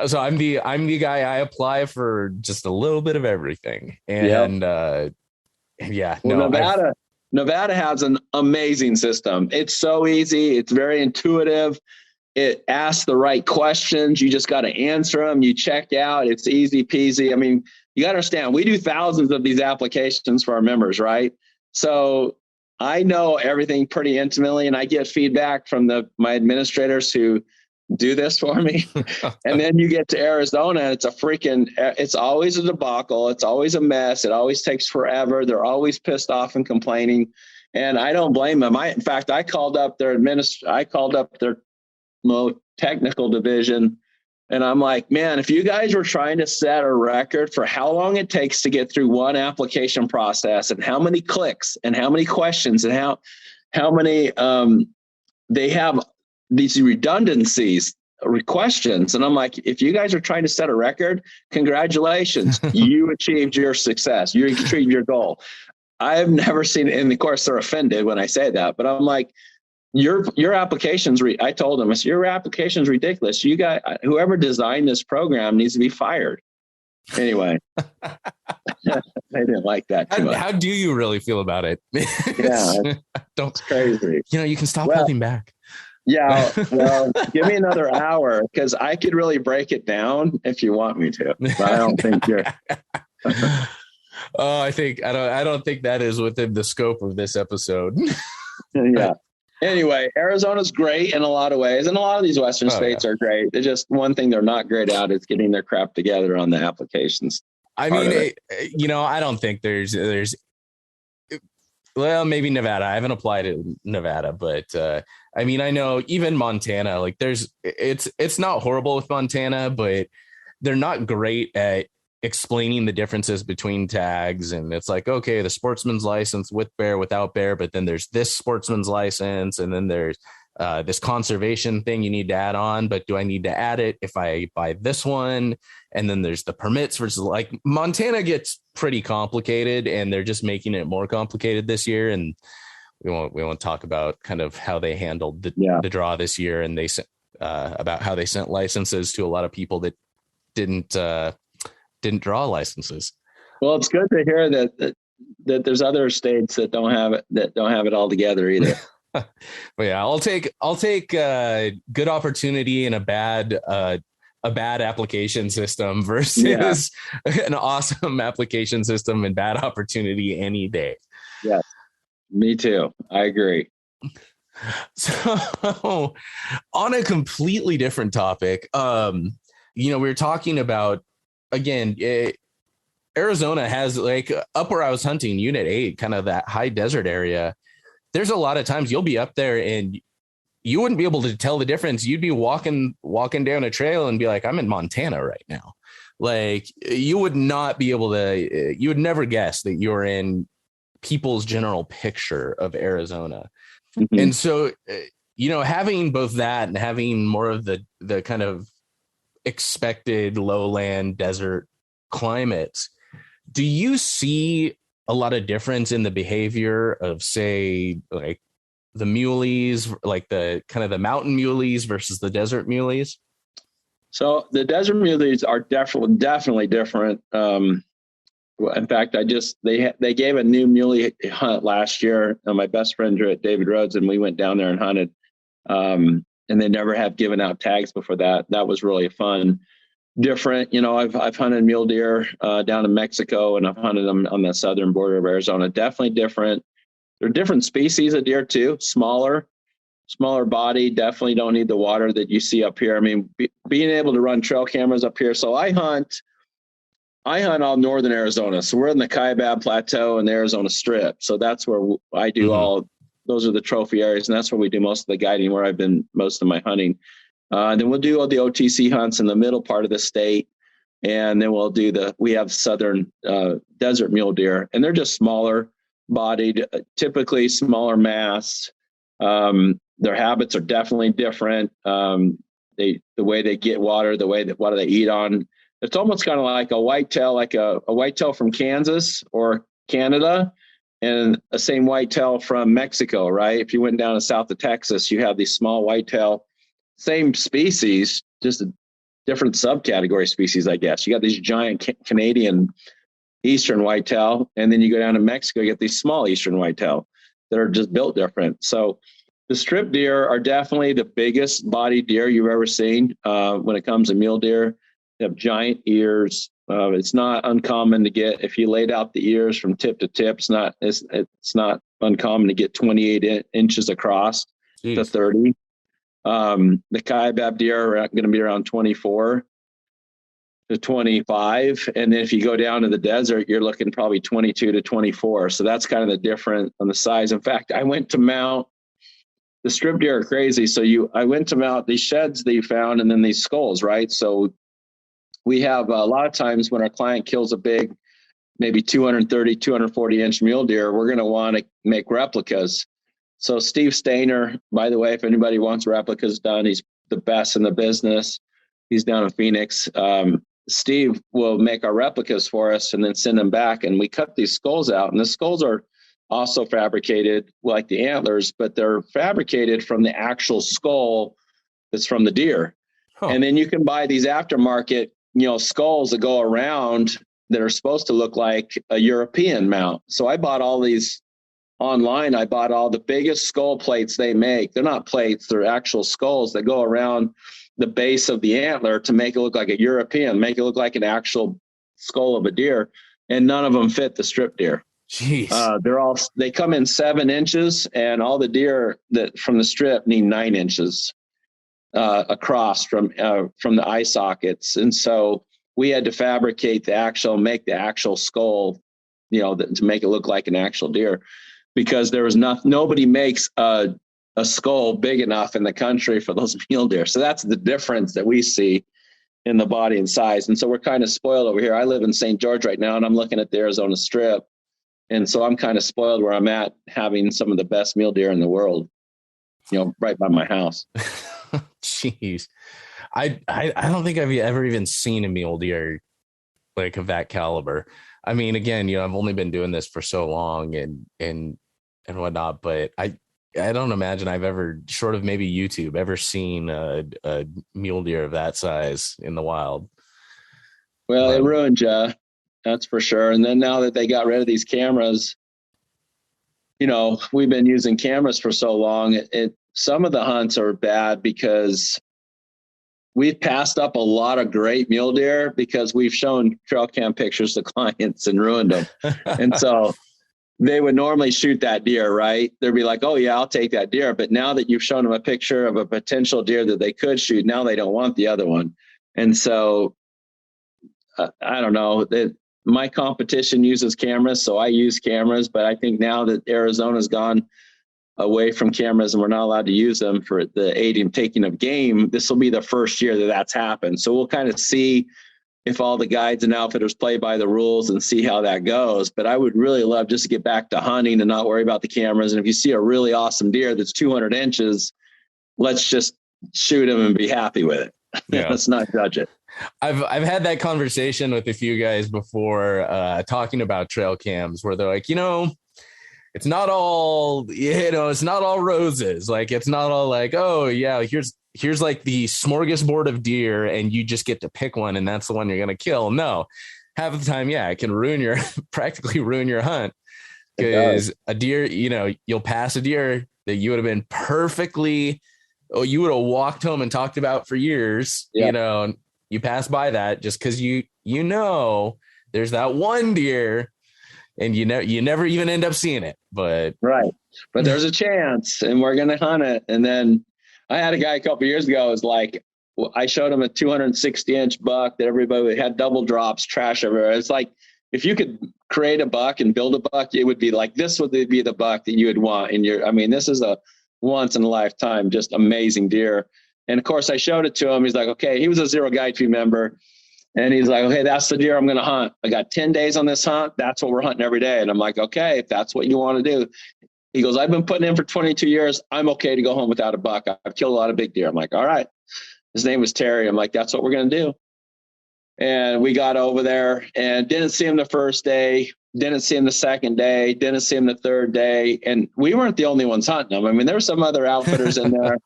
So I'm the guy. I apply for just a little bit of everything. And Nevada has an amazing system. It's so easy. It's very intuitive. It asks the right questions. You just got to answer them. You check out. It's easy peasy. I mean, you got to understand, we do thousands of these applications for our members, right? So I know everything pretty intimately, and I get feedback from my administrators who do this for me. And then you get to Arizona and it's always a debacle. It's always a mess. It always takes forever. They're always pissed off and complaining. And I don't blame them. In fact, I called up their technical division, and I'm like, man, if you guys were trying to set a record for how long it takes to get through one application process and how many clicks and how many questions and how many they have these redundancies, questions. And I'm like, if you guys are trying to set a record, congratulations, you achieved your success. You achieved your goal. I've never seen it. And of course they're offended when I say that, but I'm like, your application's, I told them, your application's ridiculous. You got, whoever designed this program needs to be fired. Anyway, they didn't like that too much. How do you really feel about it? It's crazy. You can stop holding back. Yeah, well, give me another hour because I could really break it down if you want me to. But I don't think you're. I don't think that is within the scope of this episode. Yeah. Anyway, Arizona's great in a lot of ways, and a lot of these Western states are great. It's just one thing they're not great at is getting their crap together on the applications. I mean, I don't think there's well, maybe Nevada. I haven't applied in Nevada, but I mean, I know even Montana, like it's not horrible with Montana, but they're not great at explaining the differences between tags. And it's like, okay, the sportsman's license with bear, without bear, but then there's this sportsman's license. And then there's this conservation thing you need to add on, but do I need to add it if I buy this one? And then there's the permits versus, like, Montana gets pretty complicated, and they're just making it more complicated this year. And we won't talk about kind of how they handled the draw this year. And they sent about how they sent licenses to a lot of people that didn't draw licenses. Well, it's good to hear that there's other states that don't have it all together either. But yeah, I'll take a good opportunity and a bad application system versus an awesome application system and bad opportunity any day. Yeah, me too. I agree. So on a completely different topic, we were talking about, again, Arizona has, like, up where I was hunting, Unit 8, kind of that high desert area. There's a lot of times you'll be up there and you wouldn't be able to tell the difference. You'd be walking down a trail and be like, I'm in Montana right now. Like, you would not be able to, you would never guess that you're in people's general picture of Arizona. Mm-hmm. And so, having both that and having more of the kind of expected lowland desert climates, do you see a lot of difference in the behavior of, say, like the muleys, like the kind of the mountain muleys versus the desert muleys? So the desert muleys are definitely different. In fact, they gave a new muley hunt last year. My best friend drew at David Rhodes, and we went down there and hunted. And they never have given out tags before that. That was really fun. Different, I've hunted mule deer down in Mexico, and I've hunted them on the southern border of Arizona. Definitely different. They're different species of deer too. Smaller body. Definitely don't need the water that you see up here. I mean, being able to run trail cameras up here. So I hunt all northern Arizona. So we're in the Kaibab Plateau and the Arizona Strip. So that's where I do those are the trophy areas, and that's where we do most of the guiding, where I've been most of my hunting. Then we'll do all the OTC hunts in the middle part of the state. And then we have southern desert mule deer, and they're just smaller bodied, typically smaller mass. Their habits are definitely different. The way they get water, what do they eat on. It's almost kind of like a whitetail, a whitetail from Kansas or Canada, and the same whitetail from Mexico, right? If you went down to south of Texas, you have these small whitetail, same species, just a different subcategory species, I guess. You got these giant Canadian eastern whitetail, and then you go down to Mexico, you get these small eastern whitetail that are just built different. So the strip deer are definitely the biggest body deer you've ever seen. When it comes to mule deer, they have giant ears. It's not uncommon to get, if you laid out the ears from tip to tip, it's not uncommon to get 28 inches across to 30. The Kaibab deer are going to be around 24 to 25. And then if you go down to the desert, you're looking probably 22 to 24. So that's kind of the difference on the size. In fact, I went to mount, the strip deer are crazy. So I went to mount these sheds that you found, and then these skulls, right? So we have a lot of times when our client kills a big, maybe 230, 240 inch mule deer, we're going to want to make replicas. So Steve Stainer, by the way, if anybody wants replicas done, he's the best in the business. He's down in Phoenix. Steve will make our replicas for us and then send them back. And we cut these skulls out. And the skulls are also fabricated like the antlers, but they're fabricated from the actual skull that's from the deer. Huh. And then you can buy these aftermarket, skulls that go around that are supposed to look like a European mount. So I bought all these online. I bought all the biggest skull plates they make. They're not plates, they're actual skulls that go around the base of the antler to make it look like a European, make it look like an actual skull of a deer. And none of them fit the strip deer. Jeez. They come in 7 inches, and all the deer that from the strip need 9 inches across from the eye sockets. And so we had to make the actual skull, to make it look like an actual deer. because there was nobody makes a skull big enough in the country for those mule deer. So that's the difference that we see in the body and size. And so we're kind of spoiled over here. I live in St. George right now, and I'm looking at the Arizona Strip. And so I'm kind of spoiled where I'm at, having some of the best mule deer in the world, right by my house. Jeez. I don't think I've ever even seen a mule deer like of that caliber. I mean, again, I've only been doing this for so long and whatnot, but I don't imagine I've ever, short of maybe YouTube, ever seen a mule deer of that size in the wild. Well, it ruined you, that's for sure. And then now that they got rid of these cameras, we've been using cameras for so long. Some of the hunts are bad because we've passed up a lot of great mule deer because we've shown trail cam pictures to clients and ruined them. And so they would normally shoot that deer, right? They'd be like, oh yeah, I'll take that deer. But now that you've shown them a picture of a potential deer that they could shoot, now they don't want the other one. And so I don't know that my competition uses cameras. So I use cameras, but I think now that Arizona's gone away from cameras and we're not allowed to use them for the aiding and taking of game, this will be the first year that that's happened. So we'll kind of see if all the guides and outfitters play by the rules and see how that goes. But I would really love just to get back to hunting and not worry about the cameras. And if you see a really awesome deer that's 200 inches, let's just shoot him and be happy with it. Yeah. Let's not judge it. I've had that conversation with a few guys before, talking about trail cams where they're like, it's not all, it's not all roses. Like, it's not all like, oh yeah, here's like the smorgasbord of deer and you just get to pick one and that's the one you're going to kill. No, half of the time, yeah, it can practically ruin your hunt, because a deer, you'll pass a deer that you would have been you would have walked home and talked about for years. Yeah. You pass by that just because there's that one deer and you never even end up seeing it. But right. But there's a chance and we're going to hunt it. And then I had a guy a couple of years ago, was like, I showed him a 260-inch buck that everybody had double drops, trash everywhere. It's like, if you could create a buck and build a buck, it would be like, this would be the buck that you would want. And this is a once in a lifetime, just amazing deer. And of course I showed it to him. He's like, okay, he was a Zero Guide Feed member. And he's like, okay, that's the deer I'm going to hunt. I got 10 days on this hunt. That's what we're hunting every day. And I'm like, okay, if that's what you want to do. He goes, I've been putting in for 22 years. I'm okay to go home without a buck. I've killed a lot of big deer. I'm like, all right. His name was Terry. I'm like, that's what we're going to do. And we got over there and didn't see him the first day, didn't see him the second day, didn't see him the third day. And we weren't the only ones hunting him. I mean, there were some other outfitters in there.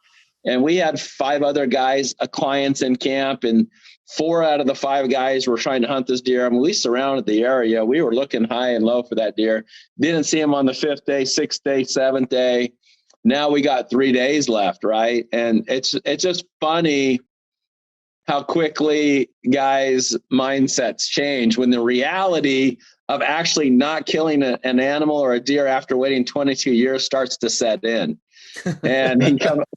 And we had 5 other guys, clients in camp, and 4 out of the 5 guys were trying to hunt this deer. I mean, we surrounded the area. We were looking high and low for that deer. Didn't see him on the 5th day, 6th day, 7th day. Now we got 3 days left, right? And it's just funny how quickly guys' mindsets change when the reality of actually not killing an animal or a deer after waiting 22 years starts to set in. And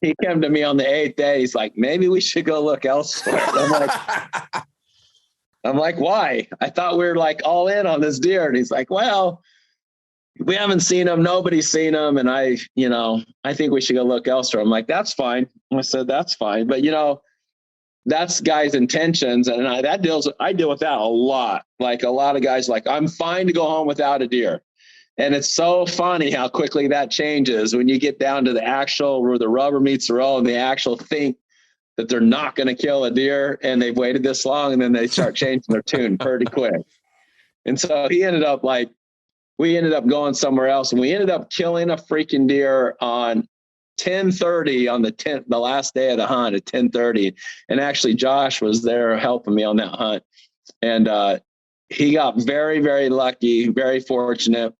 he came to me on the 8th day. He's like, maybe we should go look elsewhere. I'm like, why? I thought we were like all in on this deer. And he's like, well, we haven't seen him. Nobody's seen him. And I think we should go look elsewhere. I'm like, that's fine. I said, that's fine. But that's guys' intentions. And I deal with that a lot. Like a lot of guys, like, I'm fine to go home without a deer. And it's so funny how quickly that changes when you get down to the actual, where the rubber meets the road and they actually think that they're not going to kill a deer and they've waited this long, and then they start changing their tune pretty quick. And so we ended up going somewhere else, and we ended up killing a freaking deer on 10:30 on the last day of the hunt at 10:30. And actually Josh was there helping me on that hunt. And he got very, very lucky, very fortunate.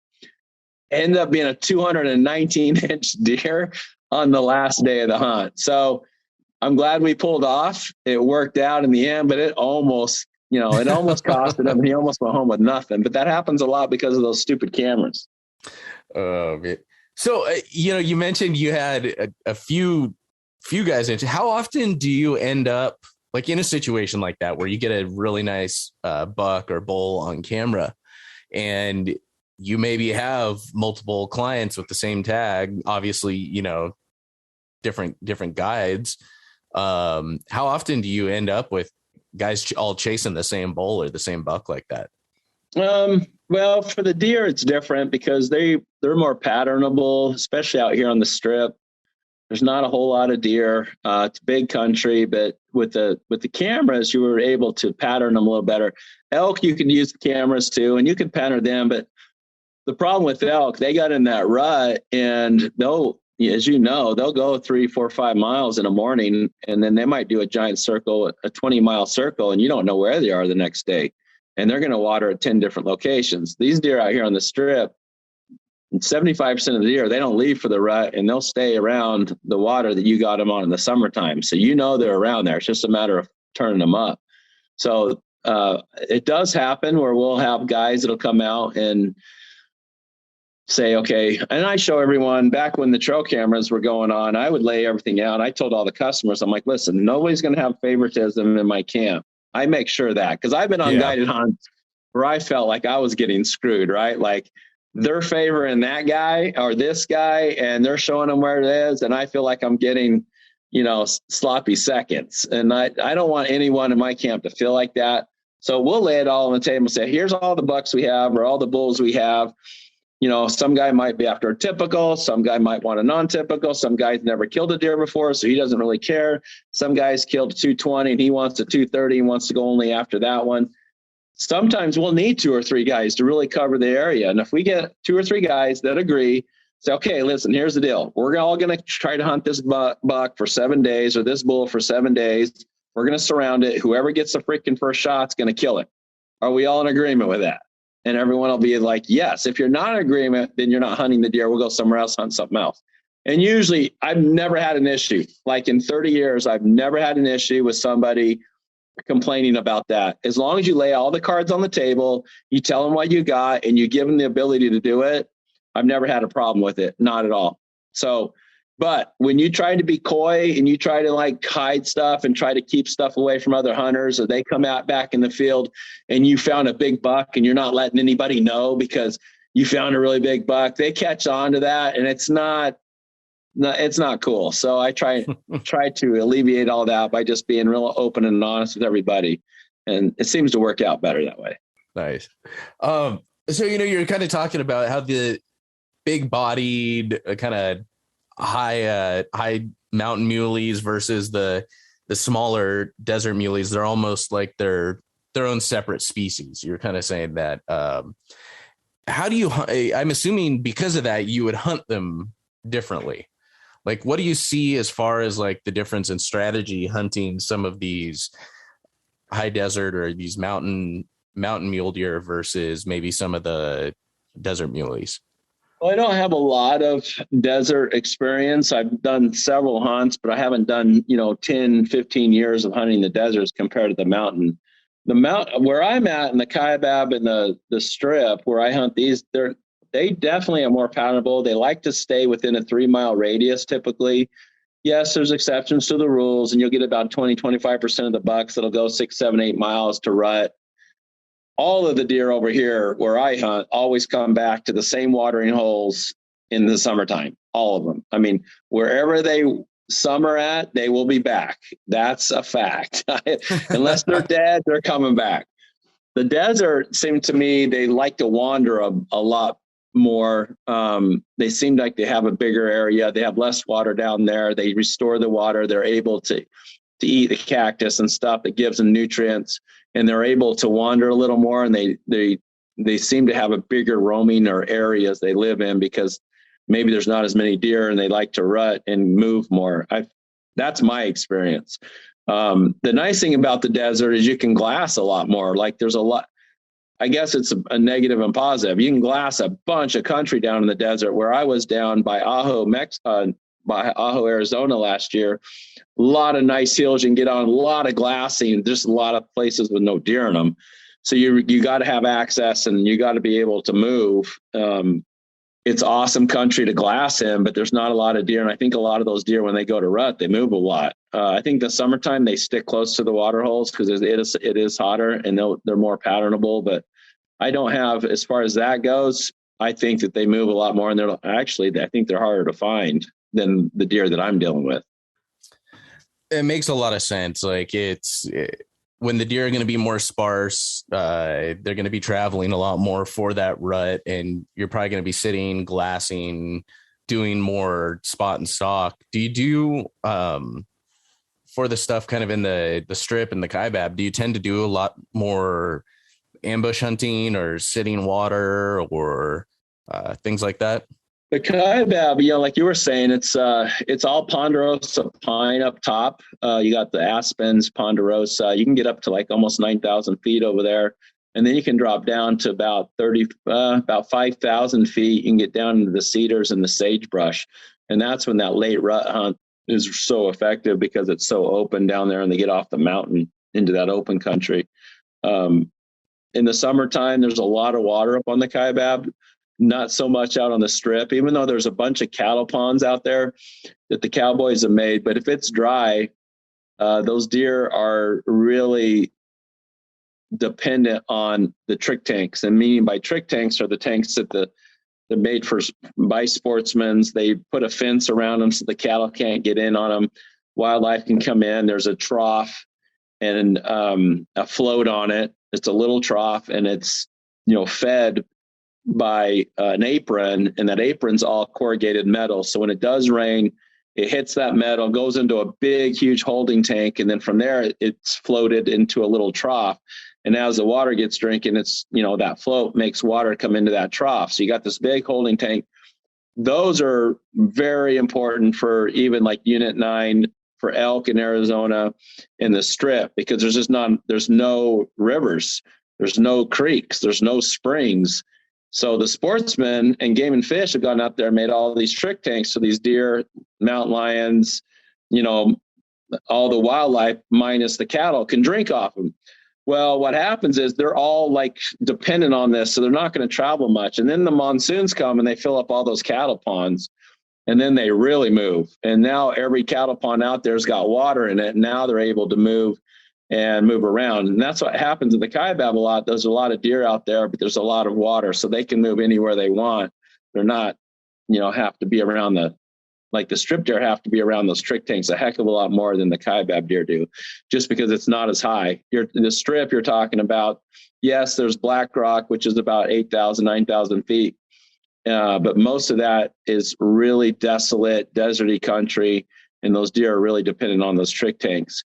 Ended up being a 219-inch deer on the last day of the hunt. So I'm glad we pulled off. It worked out in the end, but it almost costed him. He almost went home with nothing. But that happens a lot because of those stupid cameras. Oh, man. So, you mentioned you had a few guys into. How often do you end up like in a situation like that where you get a really nice buck or bull on camera, and you maybe have multiple clients with the same tag, obviously, different guides. How often do you end up with guys all chasing the same bull or the same buck like that? Well, for the deer, it's different because they're more patternable, especially out here on the strip. There's not a whole lot of deer. It's big country, but with the cameras, you were able to pattern them a little better. Elk, you can use the cameras too, and you can pattern them. But the problem with elk, they got in that rut, and they'll go 3, 4, 5 miles in a morning, and then they might do a giant circle, a 20-mile circle, and you don't know where they are the next day. And they're going to water at 10 different locations. These deer out here on the strip, 75% of the deer, they don't leave for the rut, and they'll stay around the water that you got them on in the summertime. So they're around there. It's just a matter of turning them up. So it does happen where we'll have guys that'll come out and say, okay, and I show everyone, back when the trail cameras were going on, I would lay everything out. I told all the customers, I'm like, listen, nobody's going to have favoritism in my camp. I make sure that, because I've been on guided hunts where I felt like I was getting screwed, right? Like they're favoring that guy or this guy, and they're showing them where it is. And I feel like I'm getting, sloppy seconds. And I don't want anyone in my camp to feel like that. So we'll lay it all on the table and say, here's all the bucks we have or all the bulls we have. Some guy might be after a typical, some guy might want a non-typical, some guy's never killed a deer before, so he doesn't really care. Some guy's killed a 220 and he wants a 230 and wants to go only after that one. Sometimes we'll need 2 or 3 guys to really cover the area. And if we get 2 or 3 guys that agree, say, okay, listen, here's the deal. We're all going to try to hunt this buck for 7 days or this bull for 7 days. We're going to surround it. Whoever gets the freaking first shot's going to kill it. Are we all in agreement with that? And everyone will be like, yes. If you're not in agreement, then you're not hunting the deer. We'll go somewhere else, hunt something else. And usually I've never had an issue. Like in 30 years, I've never had an issue with somebody complaining about that. As long as you lay all the cards on the table, you tell them what you got, and you give them the ability to do it, I've never had a problem with it. Not at all. So, but when you try to be coy and you try to hide stuff and try to keep stuff away from other hunters, or they come out back in the field and you found a big buck and you're not letting anybody know because you found a really big buck, they catch on to that, and it's not cool. So I try to alleviate all that by just being real open and honest with everybody. And it seems to work out better that way. Nice. So, you're kind of talking about how the big bodied kind of high mountain muleys versus the smaller desert muleys, they're almost like their own separate species. You're kind of saying that. How do you, I'm assuming because of that, you would hunt them differently. Like, what do you see as far as the difference in strategy hunting some of these high desert or these mountain mule deer versus maybe some of the desert muleys? Well, I don't have a lot of desert experience. I've done several hunts, but I haven't done, 10, 15 years of hunting the deserts compared to the mountain. The mountain where I'm at in the Kaibab and the strip where I hunt these, they definitely are more palatable. They like to stay within a 3-mile radius typically. Yes, there's exceptions to the rules, and you'll get about 20, 25% of the bucks that'll go 6, 7, 8 miles to rut. All of the deer over here where I hunt always come back to the same watering holes in the summertime. All of them. I mean, wherever they summer at, they will be back. That's a fact. Unless they're dead, they're coming back. The desert seemed to me, they like to wander a lot more. They seem like they have a bigger area. They have less water down there. They restore the water. They're able to eat the cactus and stuff that gives them nutrients. And they're able to wander a little more, and they seem to have a bigger roaming or areas they live in because maybe there's not as many deer and they like to rut and move more. That's my experience. The nice thing about the desert is you can glass a lot more. Like there's a lot, I guess it's a negative and positive. You can glass a bunch of country down in the desert. Where I was down by Ajo, Arizona last year, a lot of nice hills you can get on, a lot of glassing, just a lot of places with no deer in them. So you got to have access and you got to be able to move. It's awesome country to glass in, but there's not a lot of deer. And I think a lot of those deer, when they go to rut, they move a lot. I think the summertime they stick close to the water holes because it is hotter and they're more patternable. But I don't have, as far as that goes, I think that they move a lot more, and I think they're harder to find than the deer that I'm dealing with. It makes a lot of sense. Like when the deer are going to be more sparse, they're going to be traveling a lot more for that rut, and you're probably going to be sitting, glassing, doing more spot and stalk. Do you do for the stuff kind of in the strip and the kaibab, do you tend to do a lot more ambush hunting or sitting water or things like that? The kaibab, like you were saying, it's all ponderosa pine up top. You got the aspens, ponderosa. You can get up to like almost 9,000 feet over there. And then you can drop down to about 5,000 feet. You can get down into the cedars and the sagebrush. And that's when that late rut hunt is so effective, because it's so open down there and they get off the mountain into that open country. In the summertime, there's a lot of water up on the kaibab, not so much out on the strip, even though there's a bunch of cattle ponds out there that the cowboys have made. But if it's dry, those deer are really dependent on the trick tanks. And meaning by trick tanks are the tanks that they're made by sportsmen. They put a fence around them so the cattle can't get in on them. Wildlife can come in. There's a trough and a float on it. It's a little trough, and it's fed by an apron, and that apron's all corrugated metal. So when it does rain, it hits that metal, goes into a big, huge holding tank, and then from there it's floated into a little trough. And as the water gets drinking, it's that float makes water come into that trough. So you got this big holding tank. Those are very important for even like Unit 9 for elk in Arizona in the strip, because there's no rivers, there's no creeks, there's no springs. So the sportsmen and game and fish have gone out there and made all these trick tanks so these deer, mountain lions, all the wildlife minus the cattle can drink off them. Well, what happens is they're all like dependent on this, so they're not going to travel much. And then the monsoons come and they fill up all those cattle ponds, and then they really move. And now every cattle pond out there's got water in it. And now they're able to move around. And that's what happens in the kaibab a lot. There's a lot of deer out there, but there's a lot of water, so they can move anywhere they want. They're not, have to be around the strip deer have to be around those trick tanks a heck of a lot more than the kaibab deer do, just because it's not as high. The strip you're talking about, yes, there's Black Rock, which is about 8,000, 9,000 feet. But most of that is really desolate, deserty country, and those deer are really dependent on those trick tanks.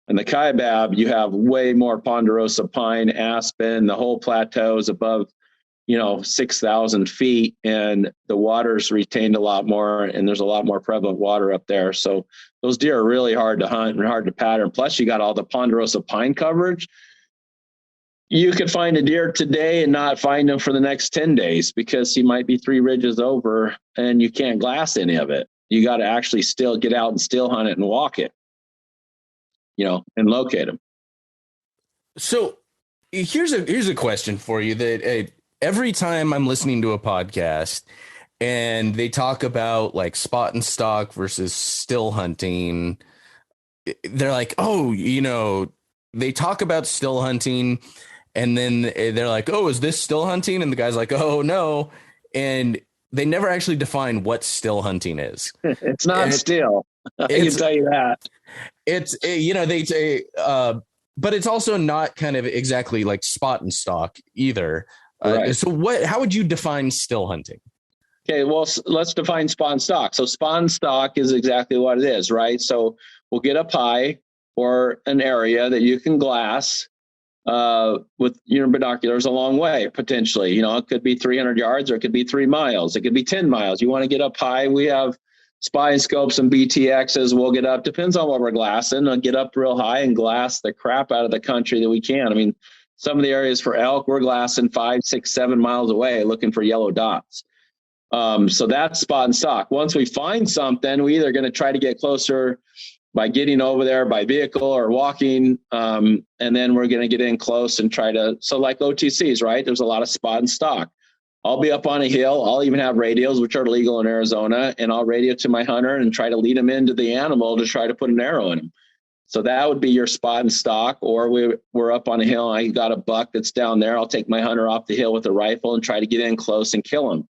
And the kaibab, you have way more ponderosa pine, aspen. The whole plateau is above, 6,000 feet, and the water's retained a lot more, and there's a lot more prevalent water up there. So those deer are really hard to hunt and hard to pattern. Plus, you got all the ponderosa pine coverage. You could find a deer today and not find him for the next 10 days because he might be 3 ridges over, and you can't glass any of it. You got to actually still get out and still hunt it and walk it, and locate him. So here's a question for you that every time I'm listening to a podcast and they talk about like spot and stalk versus still hunting, they're like, they talk about still hunting, and then they're like, oh, is this still hunting? And the guy's like, oh, no. And they never actually define what still hunting is. It's not still. I can tell you that. It's, they say, but it's also not kind of exactly like spot and stalk either. Right. So how would you define still hunting? Okay, well, let's define spot and stalk. So spot and stalk is exactly what it is, right? So we'll get up high or an area that you can glass with your binoculars a long way, potentially. It could be 300 yards or it could be 3 miles. It could be 10 miles. You want to get up high. We have spy scopes and BTXs. We'll get up, depends on what we're glassing. I'll get up real high and glass the crap out of the country that we can. I mean, some of the areas for elk, we're glassing 5, 6, 7 miles away looking for yellow dots. So that's spot and stalk. Once we find something, we either going to try to get closer by getting over there by vehicle or walking. And then we're going to get in close and so like OTCs, right? There's a lot of spot and stalk. I'll be up on a hill. I'll even have radios, which are legal in Arizona, and I'll radio to my hunter and try to lead him into the animal to try to put an arrow in him. So that would be your spot and stalk, or we're up on a hill and I got a buck that's down there. I'll take my hunter off the hill with a rifle and try to get in close and kill him.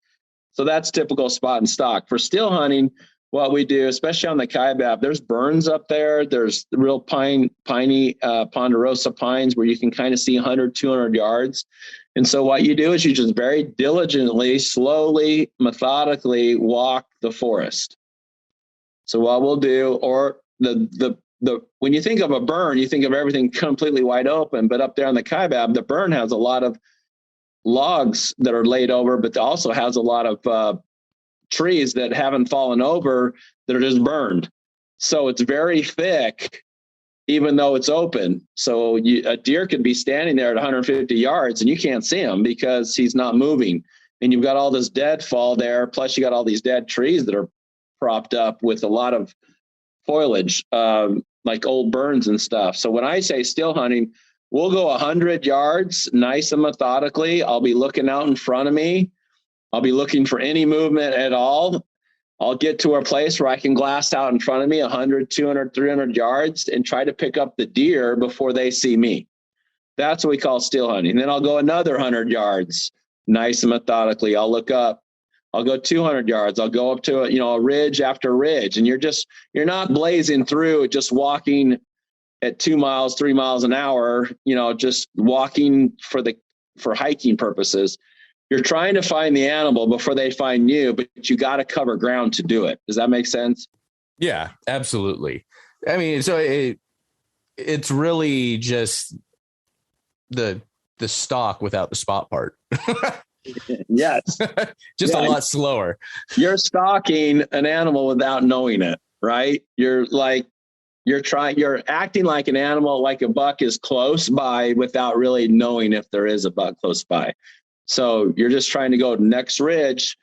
So that's typical spot and stalk. For still hunting, what we do, especially on the Kaibab, there's burns up there. There's real piney ponderosa pines where you can kind of see 100, 200 yards. And so what you do is you just very diligently, slowly, methodically walk the forest. So what we'll do, or when you think of a burn, you think of everything completely wide open, but up there on the Kaibab, the burn has a lot of logs that are laid over, but also has a lot of trees that haven't fallen over that are just burned. So it's very thick, even though it's open. So a deer could be standing there at 150 yards and you can't see him because he's not moving. And you've got all this deadfall there. Plus you got all these dead trees that are propped up with a lot of foliage, like old burns and stuff. So when I say still hunting, we'll go 100 yards, nice and methodically. I'll be looking out in front of me. I'll be looking for any movement at all. I'll get to a place where I can glass out in front of me 100, 200, 300 yards and try to pick up the deer before they see me. That's what we call still hunting. Then I'll go another 100 yards, nice and methodically. I'll look up. I'll go 200 yards. I'll go up to a ridge after ridge. And you're not blazing through, just walking at 2 miles, 3 miles an hour, just walking for hiking purposes. You're trying to find the animal before they find you, but you got to cover ground to do it. Does that make sense? Yeah, absolutely. I mean, so it's really just the stalk without the spot part. Yes. Just a lot slower. You're stalking an animal without knowing it, right? You're acting like an animal, like a buck is close by without really knowing if there is a buck close by. So you're just trying to go next ridge,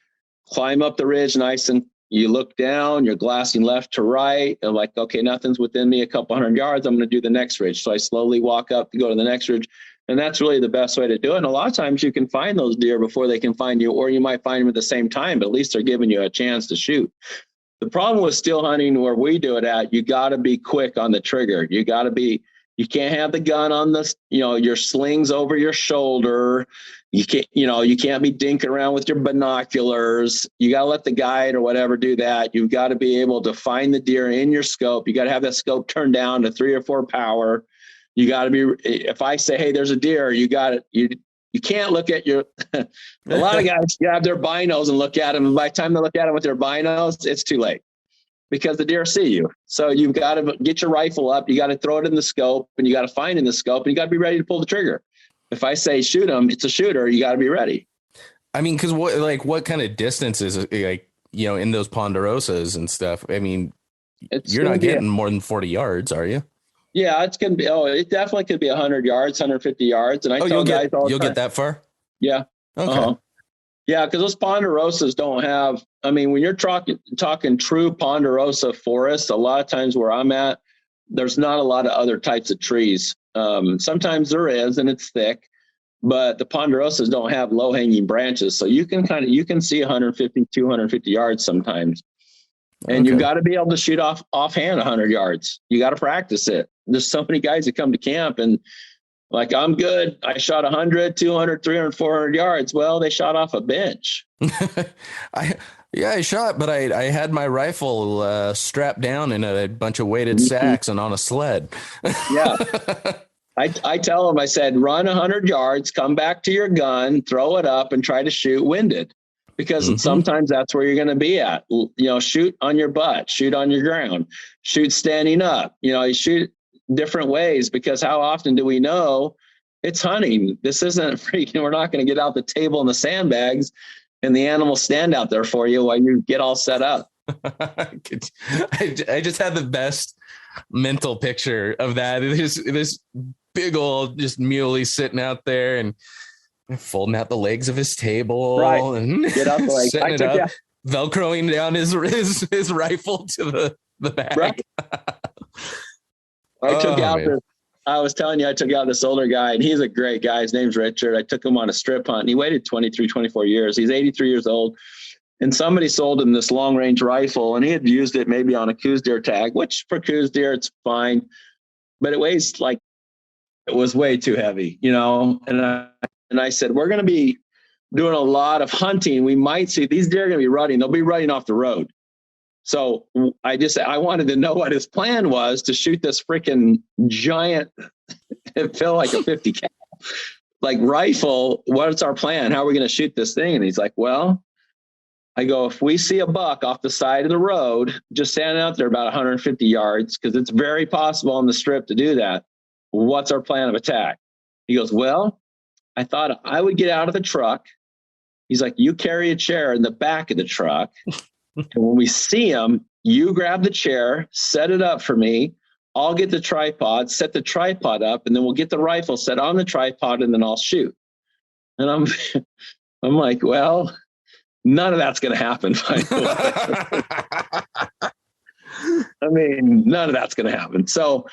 climb up the ridge nice, and you look down, you're glassing left to right, and like, okay, nothing's within me a couple 100 yards, I'm going to do the next ridge. So I slowly walk up to go to the next ridge. And that's really the best way to do it. And a lot of times you can find those deer before they can find you, or you might find them at the same time, but at least they're giving you a chance to shoot. The problem with still hunting where we do it at, you got to be quick on the trigger. You can't have the gun on your slings over your shoulder. You can't be dinking around with your binoculars. You got to let the guide or whatever do that. You've got to be able to find the deer in your scope. You got to have that scope turned down to 3 or 4 power. You got to be, if I say, hey, there's a deer, you got it. You can't look at a lot of guys grab their binos and look at them. And by the time they look at them with their binos, it's too late because the deer see you. So you've got to get your rifle up. You got to throw it in the scope and you got to find in the scope and you got to be ready to pull the trigger. If I say shoot them, it's a shooter. You got to be ready. I mean, because what kind of distances, in those ponderosas and stuff? I mean, you're not getting more than 40 yards, are you? Yeah, it's going to be. Oh, it definitely could be 100 yards, 150 yards. And I tell guys all the time, you'll get that far. Yeah. Okay. Uh-huh. Yeah, because those ponderosas don't have. I mean, when you're talking true ponderosa forest, a lot of times where I'm at, there's not a lot of other types of trees. Sometimes there is, and it's thick, but the ponderosas don't have low hanging branches, so you can see 150, 250 yards sometimes. And you've got to be able to shoot offhand 100 yards. You got to practice it. There's so many guys that come to camp and like, I'm good. I shot 100, 200, 300, 400 yards. Well, they shot off a bench. I shot, but I had my rifle strapped down in a bunch of weighted sacks and on a sled. Yeah. I tell them, I said, run 100 yards, come back to your gun, throw it up and try to shoot winded. Because sometimes that's where you're going to be at. Shoot on your butt, shoot on your ground, shoot standing up. You shoot different ways because how often do we know it's hunting? This isn't freaking, we're not going to get out the table and the sandbags and the animals stand out there for you while you get all set up. I just had the best mental picture of that. This big old just muley sitting out there and folding out the legs of his table, right? And get out the legs. setting it up, velcroing down his rifle to the back. Right. I was telling you, I took out this older guy, and he's a great guy. His name's Richard. I took him on a strip hunt, and he waited 23, 24 years. He's 83 years old, and somebody sold him this long-range rifle, and he had used it maybe on a Coues deer tag, which for Coues deer, it's fine. but it weighs like, it was way too heavy, and I said, we're going to be doing a lot of hunting. We might see these deer are going to be running. They'll be running off the road. So I wanted to know what his plan was to shoot this freaking giant, it felt like a 50 cal, like rifle. What's our plan? How are we going to shoot this thing? And he's like, well, I go, if we see a buck off the side of the road, just standing out there about 150 yards, because it's very possible on the strip to do that. What's our plan of attack? He goes, well, I thought I would get out of the truck. He's like, you carry a chair in the back of the truck. And when we see him, you grab the chair, set it up for me. I'll get the tripod, set the tripod up, and then we'll get the rifle set on the tripod, and then I'll shoot. And I'm like, well, none of that's going to happen. By the way. I mean, none of that's going to happen. So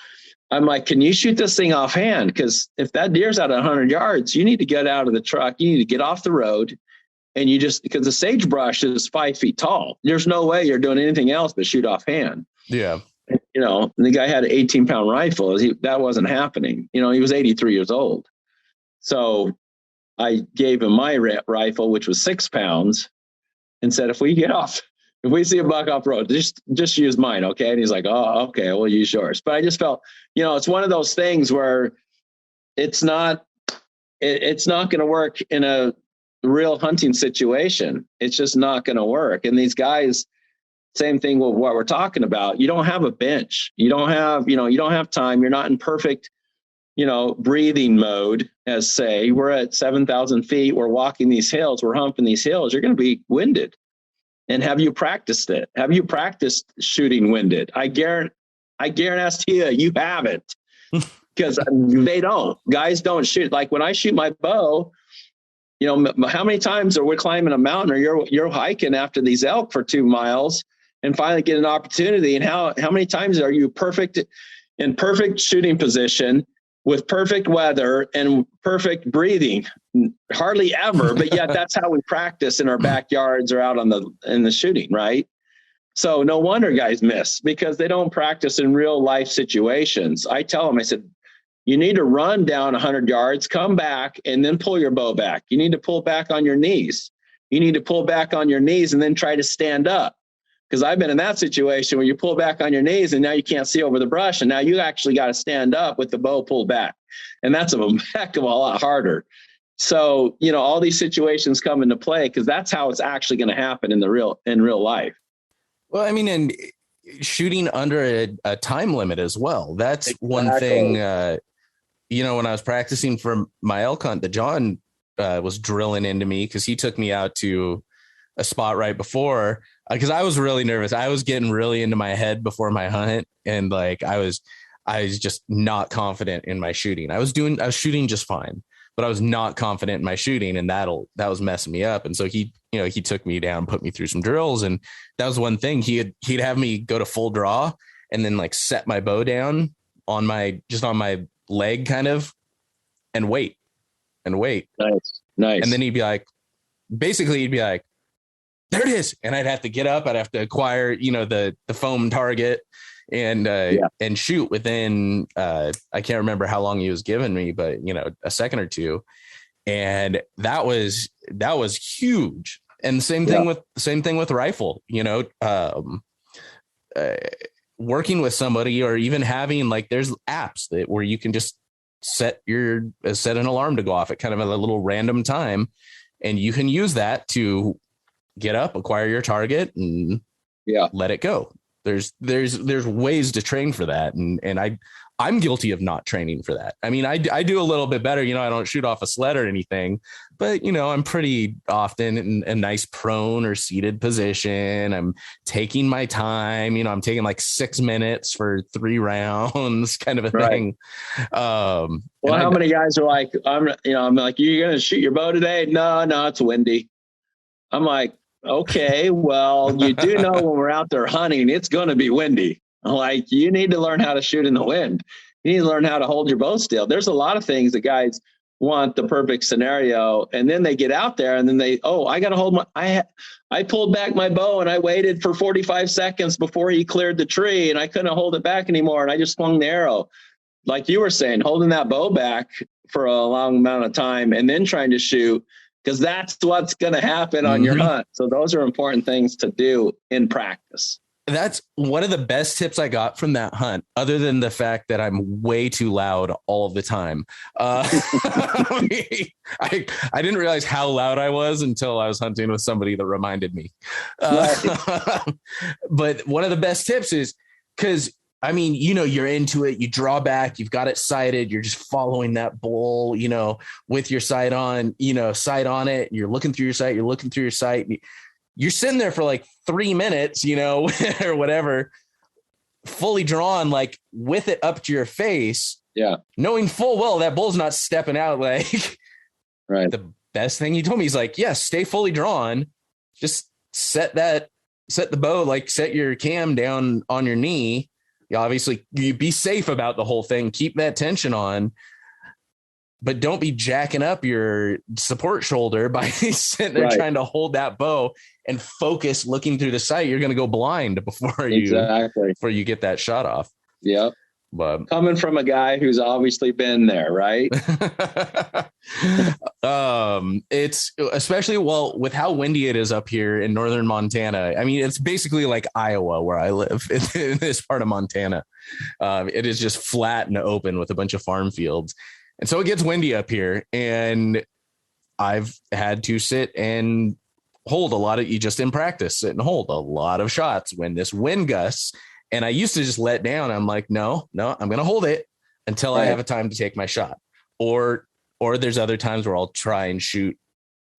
I'm like, can you shoot this thing offhand? Because if that deer's out at 100 yards, you need to get out of the truck. You need to get off the road. And because the sagebrush is 5 feet tall, there's no way you're doing anything else but shoot offhand. Yeah. And the guy had an 18-pound rifle. That wasn't happening. He was 83 years old. So I gave him my rifle, which was 6 pounds, and said, if we see a buck off road, just use mine. Okay. And he's like, oh, okay, we'll use yours. But I just felt, it's one of those things where it's not going to work in a real hunting situation. It's just not going to work. And these guys, same thing with what we're talking about. You don't have a bench. You don't have time. You're not in perfect, breathing mode, as say. We're at 7,000 feet. We're walking these hills. We're humping these hills. You're going to be winded. And have you practiced it? Have you practiced shooting winded? I guarantee you haven't, because they don't. Guys don't shoot. Like when I shoot my bow, how many times are we climbing a mountain, or you're hiking after these elk for 2 miles and finally get an opportunity? And how many times are you in perfect shooting position with perfect weather and perfect breathing? Hardly ever, but yet that's how we practice in our backyards or out in the shooting, right? So no wonder guys miss, because they don't practice in real life situations. I tell them, I said, you need to run down 100 yards, come back, and then pull your bow back. You need to pull back on your knees. You need to pull back on your knees and then try to stand up. Because I've been in that situation where you pull back on your knees and now you can't see over the brush. And now you actually got to stand up with the bow pulled back. And that's a heck of a lot harder. So, all these situations come into play because that's how it's actually going to happen in real life. Well, I mean, and shooting under a time limit as well. That's exactly one thing, when I was practicing for my elk hunt, that John was drilling into me, because he took me out to a spot right before, because I was really nervous. I was getting really into my head before my hunt. And I was just not confident in my shooting. I was shooting just fine, but I was not confident in my shooting, and that was messing me up. And so he took me down, put me through some drills. And that was one thing. He'd have me go to full draw and then set my bow down on my leg kind of, and wait. Nice. And then he'd be like, there it is. And I'd have to get up. I'd have to acquire, the foam target and shoot within, I can't remember how long he was giving me, but a second or two. And that was huge. And same thing with rifle, working with somebody, or even having there's apps where you can just set an alarm to go off at kind of a little random time. And you can use that to get up, acquire your target, and let it go. There's ways to train for that. And I'm guilty of not training for that. I mean, I do a little bit better, I don't shoot off a sled or anything, but I'm pretty often in a nice prone or seated position. I'm taking my time, I'm taking 6 minutes for 3 rounds kind of a thing. How many guys are like, I'm like, you're going to shoot your bow today? No, it's windy. I'm like, okay, well, you do know when we're out there hunting, it's going to be windy. Like, you need to learn how to shoot in the wind. You need to learn how to hold your bow still. There's a lot of things that guys want the perfect scenario, and then they get out there and then I got to hold I pulled back my bow and I waited for 45 seconds before he cleared the tree, and I couldn't hold it back anymore, and I just swung the arrow. like you were saying, holding that bow back for a long amount of time and then trying to shoot, because that's what's going to happen on your hunt. So those are important things to do in practice. That's one of the best tips I got from that hunt, other than the fact that I'm way too loud all the time. I didn't realize how loud I was until I was hunting with somebody that reminded me. But one of the best tips is, because I mean, you're into it, you draw back, you've got it sighted, you're just following that bull, with your sight on it. You're looking through your sight, you're sitting there for like 3 minutes, or whatever, fully drawn, like with it up to your face. Yeah. Knowing full well that bull's not stepping out. Like, right. The best thing he told me, he's like, yes, stay fully drawn. Just set the bow, like set your cam down on your knee. You obviously, you be safe about the whole thing. Keep that tension on. But don't be jacking up your support shoulder by sitting there trying to hold that bow and focus looking through the sight. You're going to go blind before you get that shot off. Yep. But coming from a guy who's obviously been there, right? It's especially, with how windy it is up here in northern Montana. I mean, it's basically like Iowa where I live in this part of Montana. It is just flat and open with a bunch of farm fields. And so it gets windy up here, and I've had to sit and hold in practice, sit and hold a lot of shots when this wind gusts. And I used to just let down. I'm like, no, I'm going to hold it until I have a time to take my shot. Or there's other times where I'll try and shoot,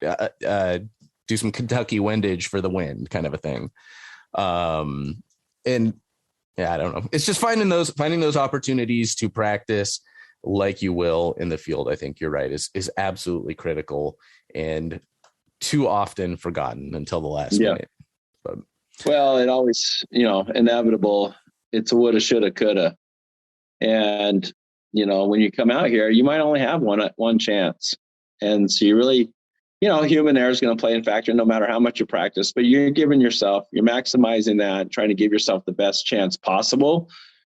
do some Kentucky windage for the wind kind of a thing. And yeah, I don't know. It's just finding those opportunities to practice like you will in the field. I think you're right, is absolutely critical and too often forgotten until the last minute. But well, it always, inevitable. It's a woulda, shoulda, coulda. And, when you come out here, you might only have one chance. And so you really, human error is going to play in factor no matter how much you practice, but you're maximizing that, trying to give yourself the best chance possible.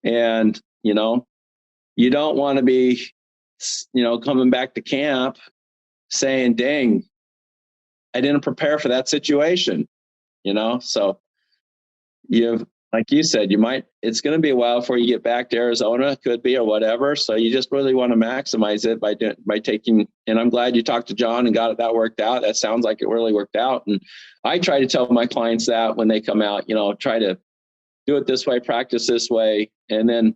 And, you don't want to be, coming back to camp saying, dang, I didn't prepare for that situation, so like you said, it's going to be a while before you get back to Arizona, could be, or whatever. So you just really want to maximize it by taking, and I'm glad you talked to John and got that worked out. That sounds like it really worked out. And I try to tell my clients that when they come out, try to do it this way, practice this way. And then,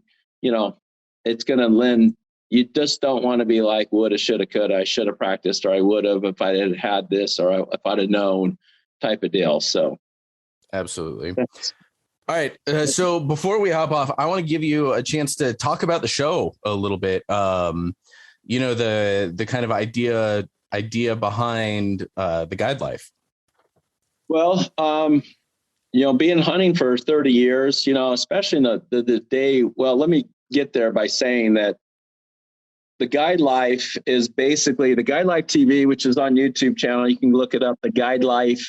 it's going to lend. You just don't want to be like, woulda, shoulda, coulda. I should have practiced, or I would have if I had this, or if I'd have known, type of deal. So, absolutely. All right. So before we hop off, I want to give you a chance to talk about the show a little bit. The kind of idea behind the GuideLife. Well, being hunting for 30 years, especially in the day. Well, let me get there by saying that the GuideLife is basically the GuideLife TV, which is on YouTube channel. You can look it up, the GuideLife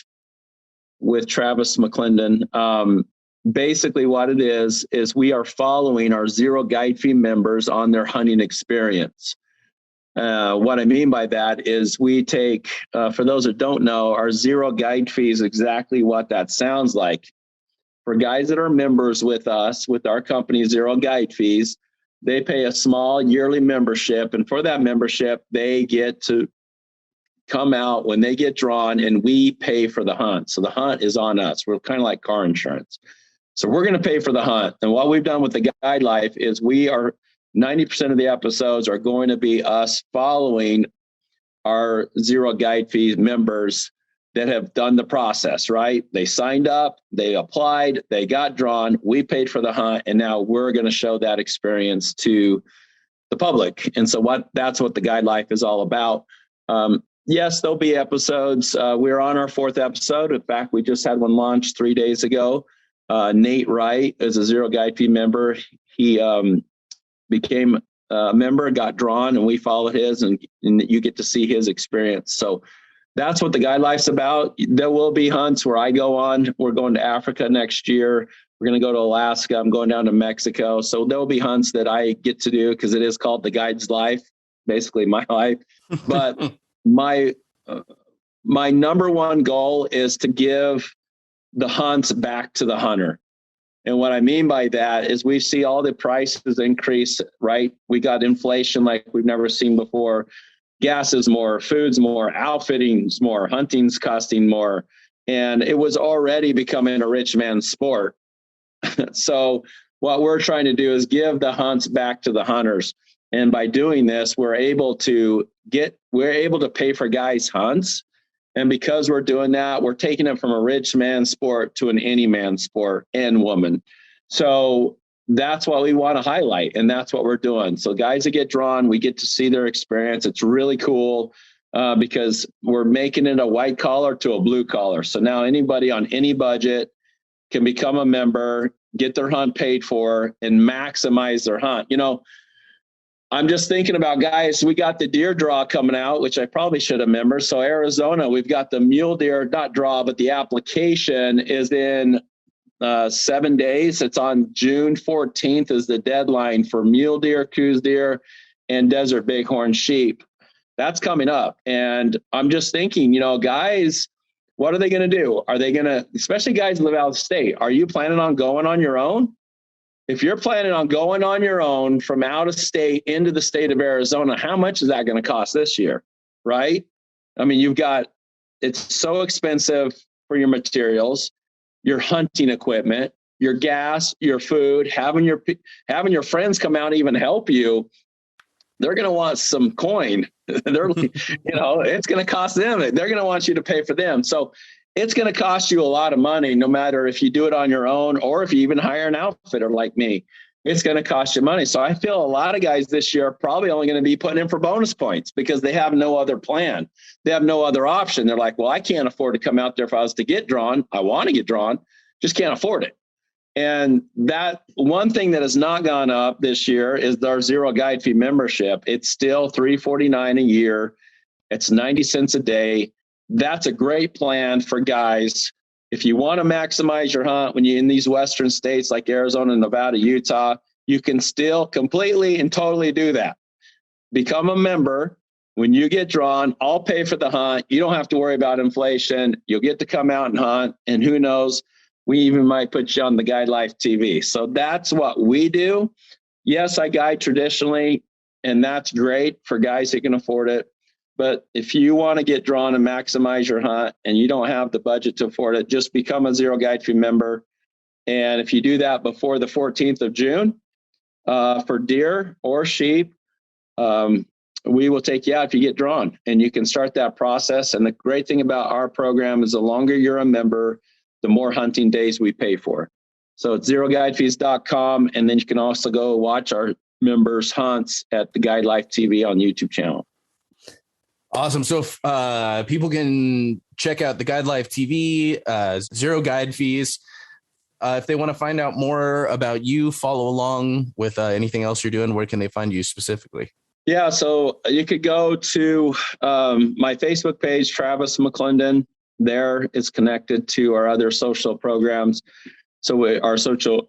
with Travis McClendon. Basically what it is we are following our zero guide fee members on their hunting experience. What I mean by that is we take, for those that don't know, our zero guide fee is exactly what that sounds like. For guys that are members with us, with our company, Zero Guide Fees, they pay a small yearly membership. And for that membership, they get to come out when they get drawn, and we pay for the hunt. So the hunt is on us. We're kind of like car insurance. So we're going to pay for the hunt. And what we've done with the GuideLife is 90% of the episodes are going to be us following our Zero Guide Fees members that have done the process, right? They signed up, they applied, they got drawn, we paid for the hunt, and now we're going to show that experience to the public. And so that's what the GuideLife is all about. Yes, there'll be episodes. We're on our 4th episode. In fact, we just had one launched 3 days ago. Nate Wright is a Zero Guide Fee member. He became a member, got drawn, and we followed his, and you get to see his experience. So that's what the GuideLife's about. There will be hunts where I go on. We're going to Africa next year. We're going to go to Alaska. I'm going down to Mexico. So there'll be hunts that I get to do because it is called the Guide's Life, basically my life. But my number one goal is to give the hunts back to the hunter. And what I mean by that is we see all the prices increase, right? We got inflation like we've never seen before. Gas is more, food's more, outfitting's more, hunting's costing more. And it was already becoming a rich man's sport. So what we're trying to do is give the hunts back to the hunters. And by doing this, we're able to pay for guys' hunts. And because we're doing that, we're taking it from a rich man's sport to an any man's sport and woman. So that's what we want to highlight. And that's what we're doing. So guys that get drawn, we get to see their experience. It's really cool because we're making it a white collar to a blue collar. So now anybody on any budget can become a member, get their hunt paid for, and maximize their hunt. You know, I'm just thinking about guys, we got the deer draw coming out, which I probably should have remembered. So Arizona, we've got the mule deer, not draw, but the application is in 7 days. It's on June 14th is the deadline for mule deer, coos deer, and desert bighorn sheep. That's coming up. And I'm just thinking, you know, guys, what are they going to do? Are they going to, especially guys who live out of state, are you planning on going on your own? If you're planning on going on your own from out of state into the state of Arizona, how much is that going to cost this year? Right? I mean, it's so expensive for your materials, your hunting equipment, your gas, your food, having your friends come out and even help you. They're going to want some coin. It's going to cost them. They're going to want you to pay for them. So it's going to cost you a lot of money, no matter if you do it on your own or if you even hire an outfitter like me. It's going to cost you money. So I feel a lot of guys this year are probably only going to be putting in for bonus points because they have no other plan. They have no other option. They're like, well, I can't afford to come out there if I was to get drawn. I want to get drawn, just can't afford it. And that one thing that has not gone up this year is our zero guide fee membership. It's still $349 a year. It's 90 cents a day. That's a great plan for guys. If you want to maximize your hunt when you're in these Western states like Arizona, Nevada, Utah, you can still completely and totally do that. Become a member. When you get drawn, I'll pay for the hunt. You don't have to worry about inflation. You'll get to come out and hunt. And who knows, we even might put you on the GuideLife TV. So that's what we do. Yes, I guide traditionally, and that's great for guys who can afford it. But if you want to get drawn and maximize your hunt and you don't have the budget to afford it, just become a zero guide fee member. And if you do that before the 14th of June for deer or sheep, we will take you out if you get drawn, and you can start that process. And the great thing about our program is the longer you're a member, the more hunting days we pay for. So it's zeroguidefees.com. And then you can also go watch our members' hunts at the GuideLife TV on YouTube channel. Awesome. So people can check out the GuideLife TV, Zero Guide Fees. If they want to find out more about you, follow along with anything else you're doing, where can they find you specifically? Yeah, so you could go to my Facebook page, Travis McClendon. There it's connected to our other social programs. So our social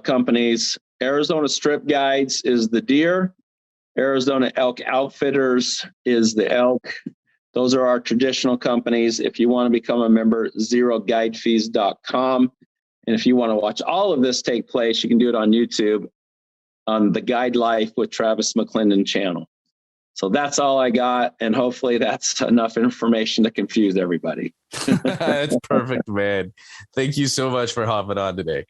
companies, Arizona Strip Guides is the deer. Arizona Elk Outfitters is the elk. Those are our traditional companies. If you want to become a member, zeroguidefees.com. And if you want to watch all of this take place, you can do it on YouTube on the GuideLife with Travis McClendon channel. So that's all I got. And hopefully that's enough information to confuse everybody. That's perfect, man. Thank you so much for hopping on today.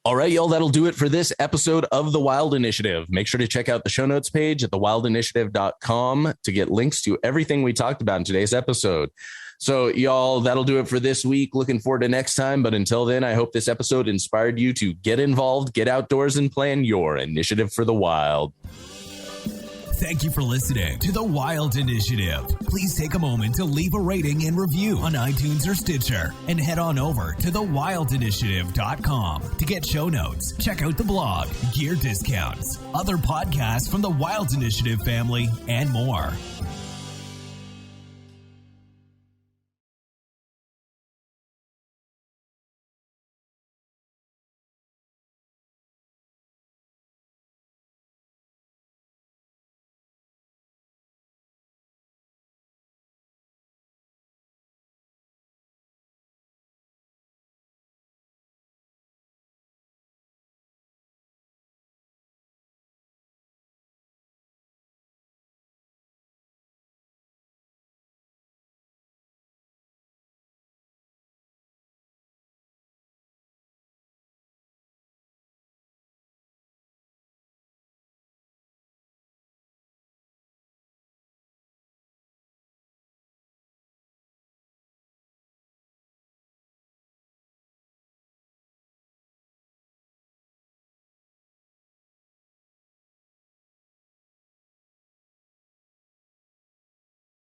All right, y'all, that'll do it for this episode of The Wild Initiative. Make sure to check out the show notes page at thewildinitiative.com to get links to everything we talked about in today's episode. So, y'all, that'll do it for this week. Looking forward to next time. But until then, I hope this episode inspired you to get involved, get outdoors, and plan your initiative for the wild. Thank you for listening to The Wild Initiative. Please take a moment to leave a rating and review on iTunes or Stitcher, and head on over to thewildinitiative.com to get show notes, check out the blog, gear discounts, other podcasts from the Wild Initiative family, and more.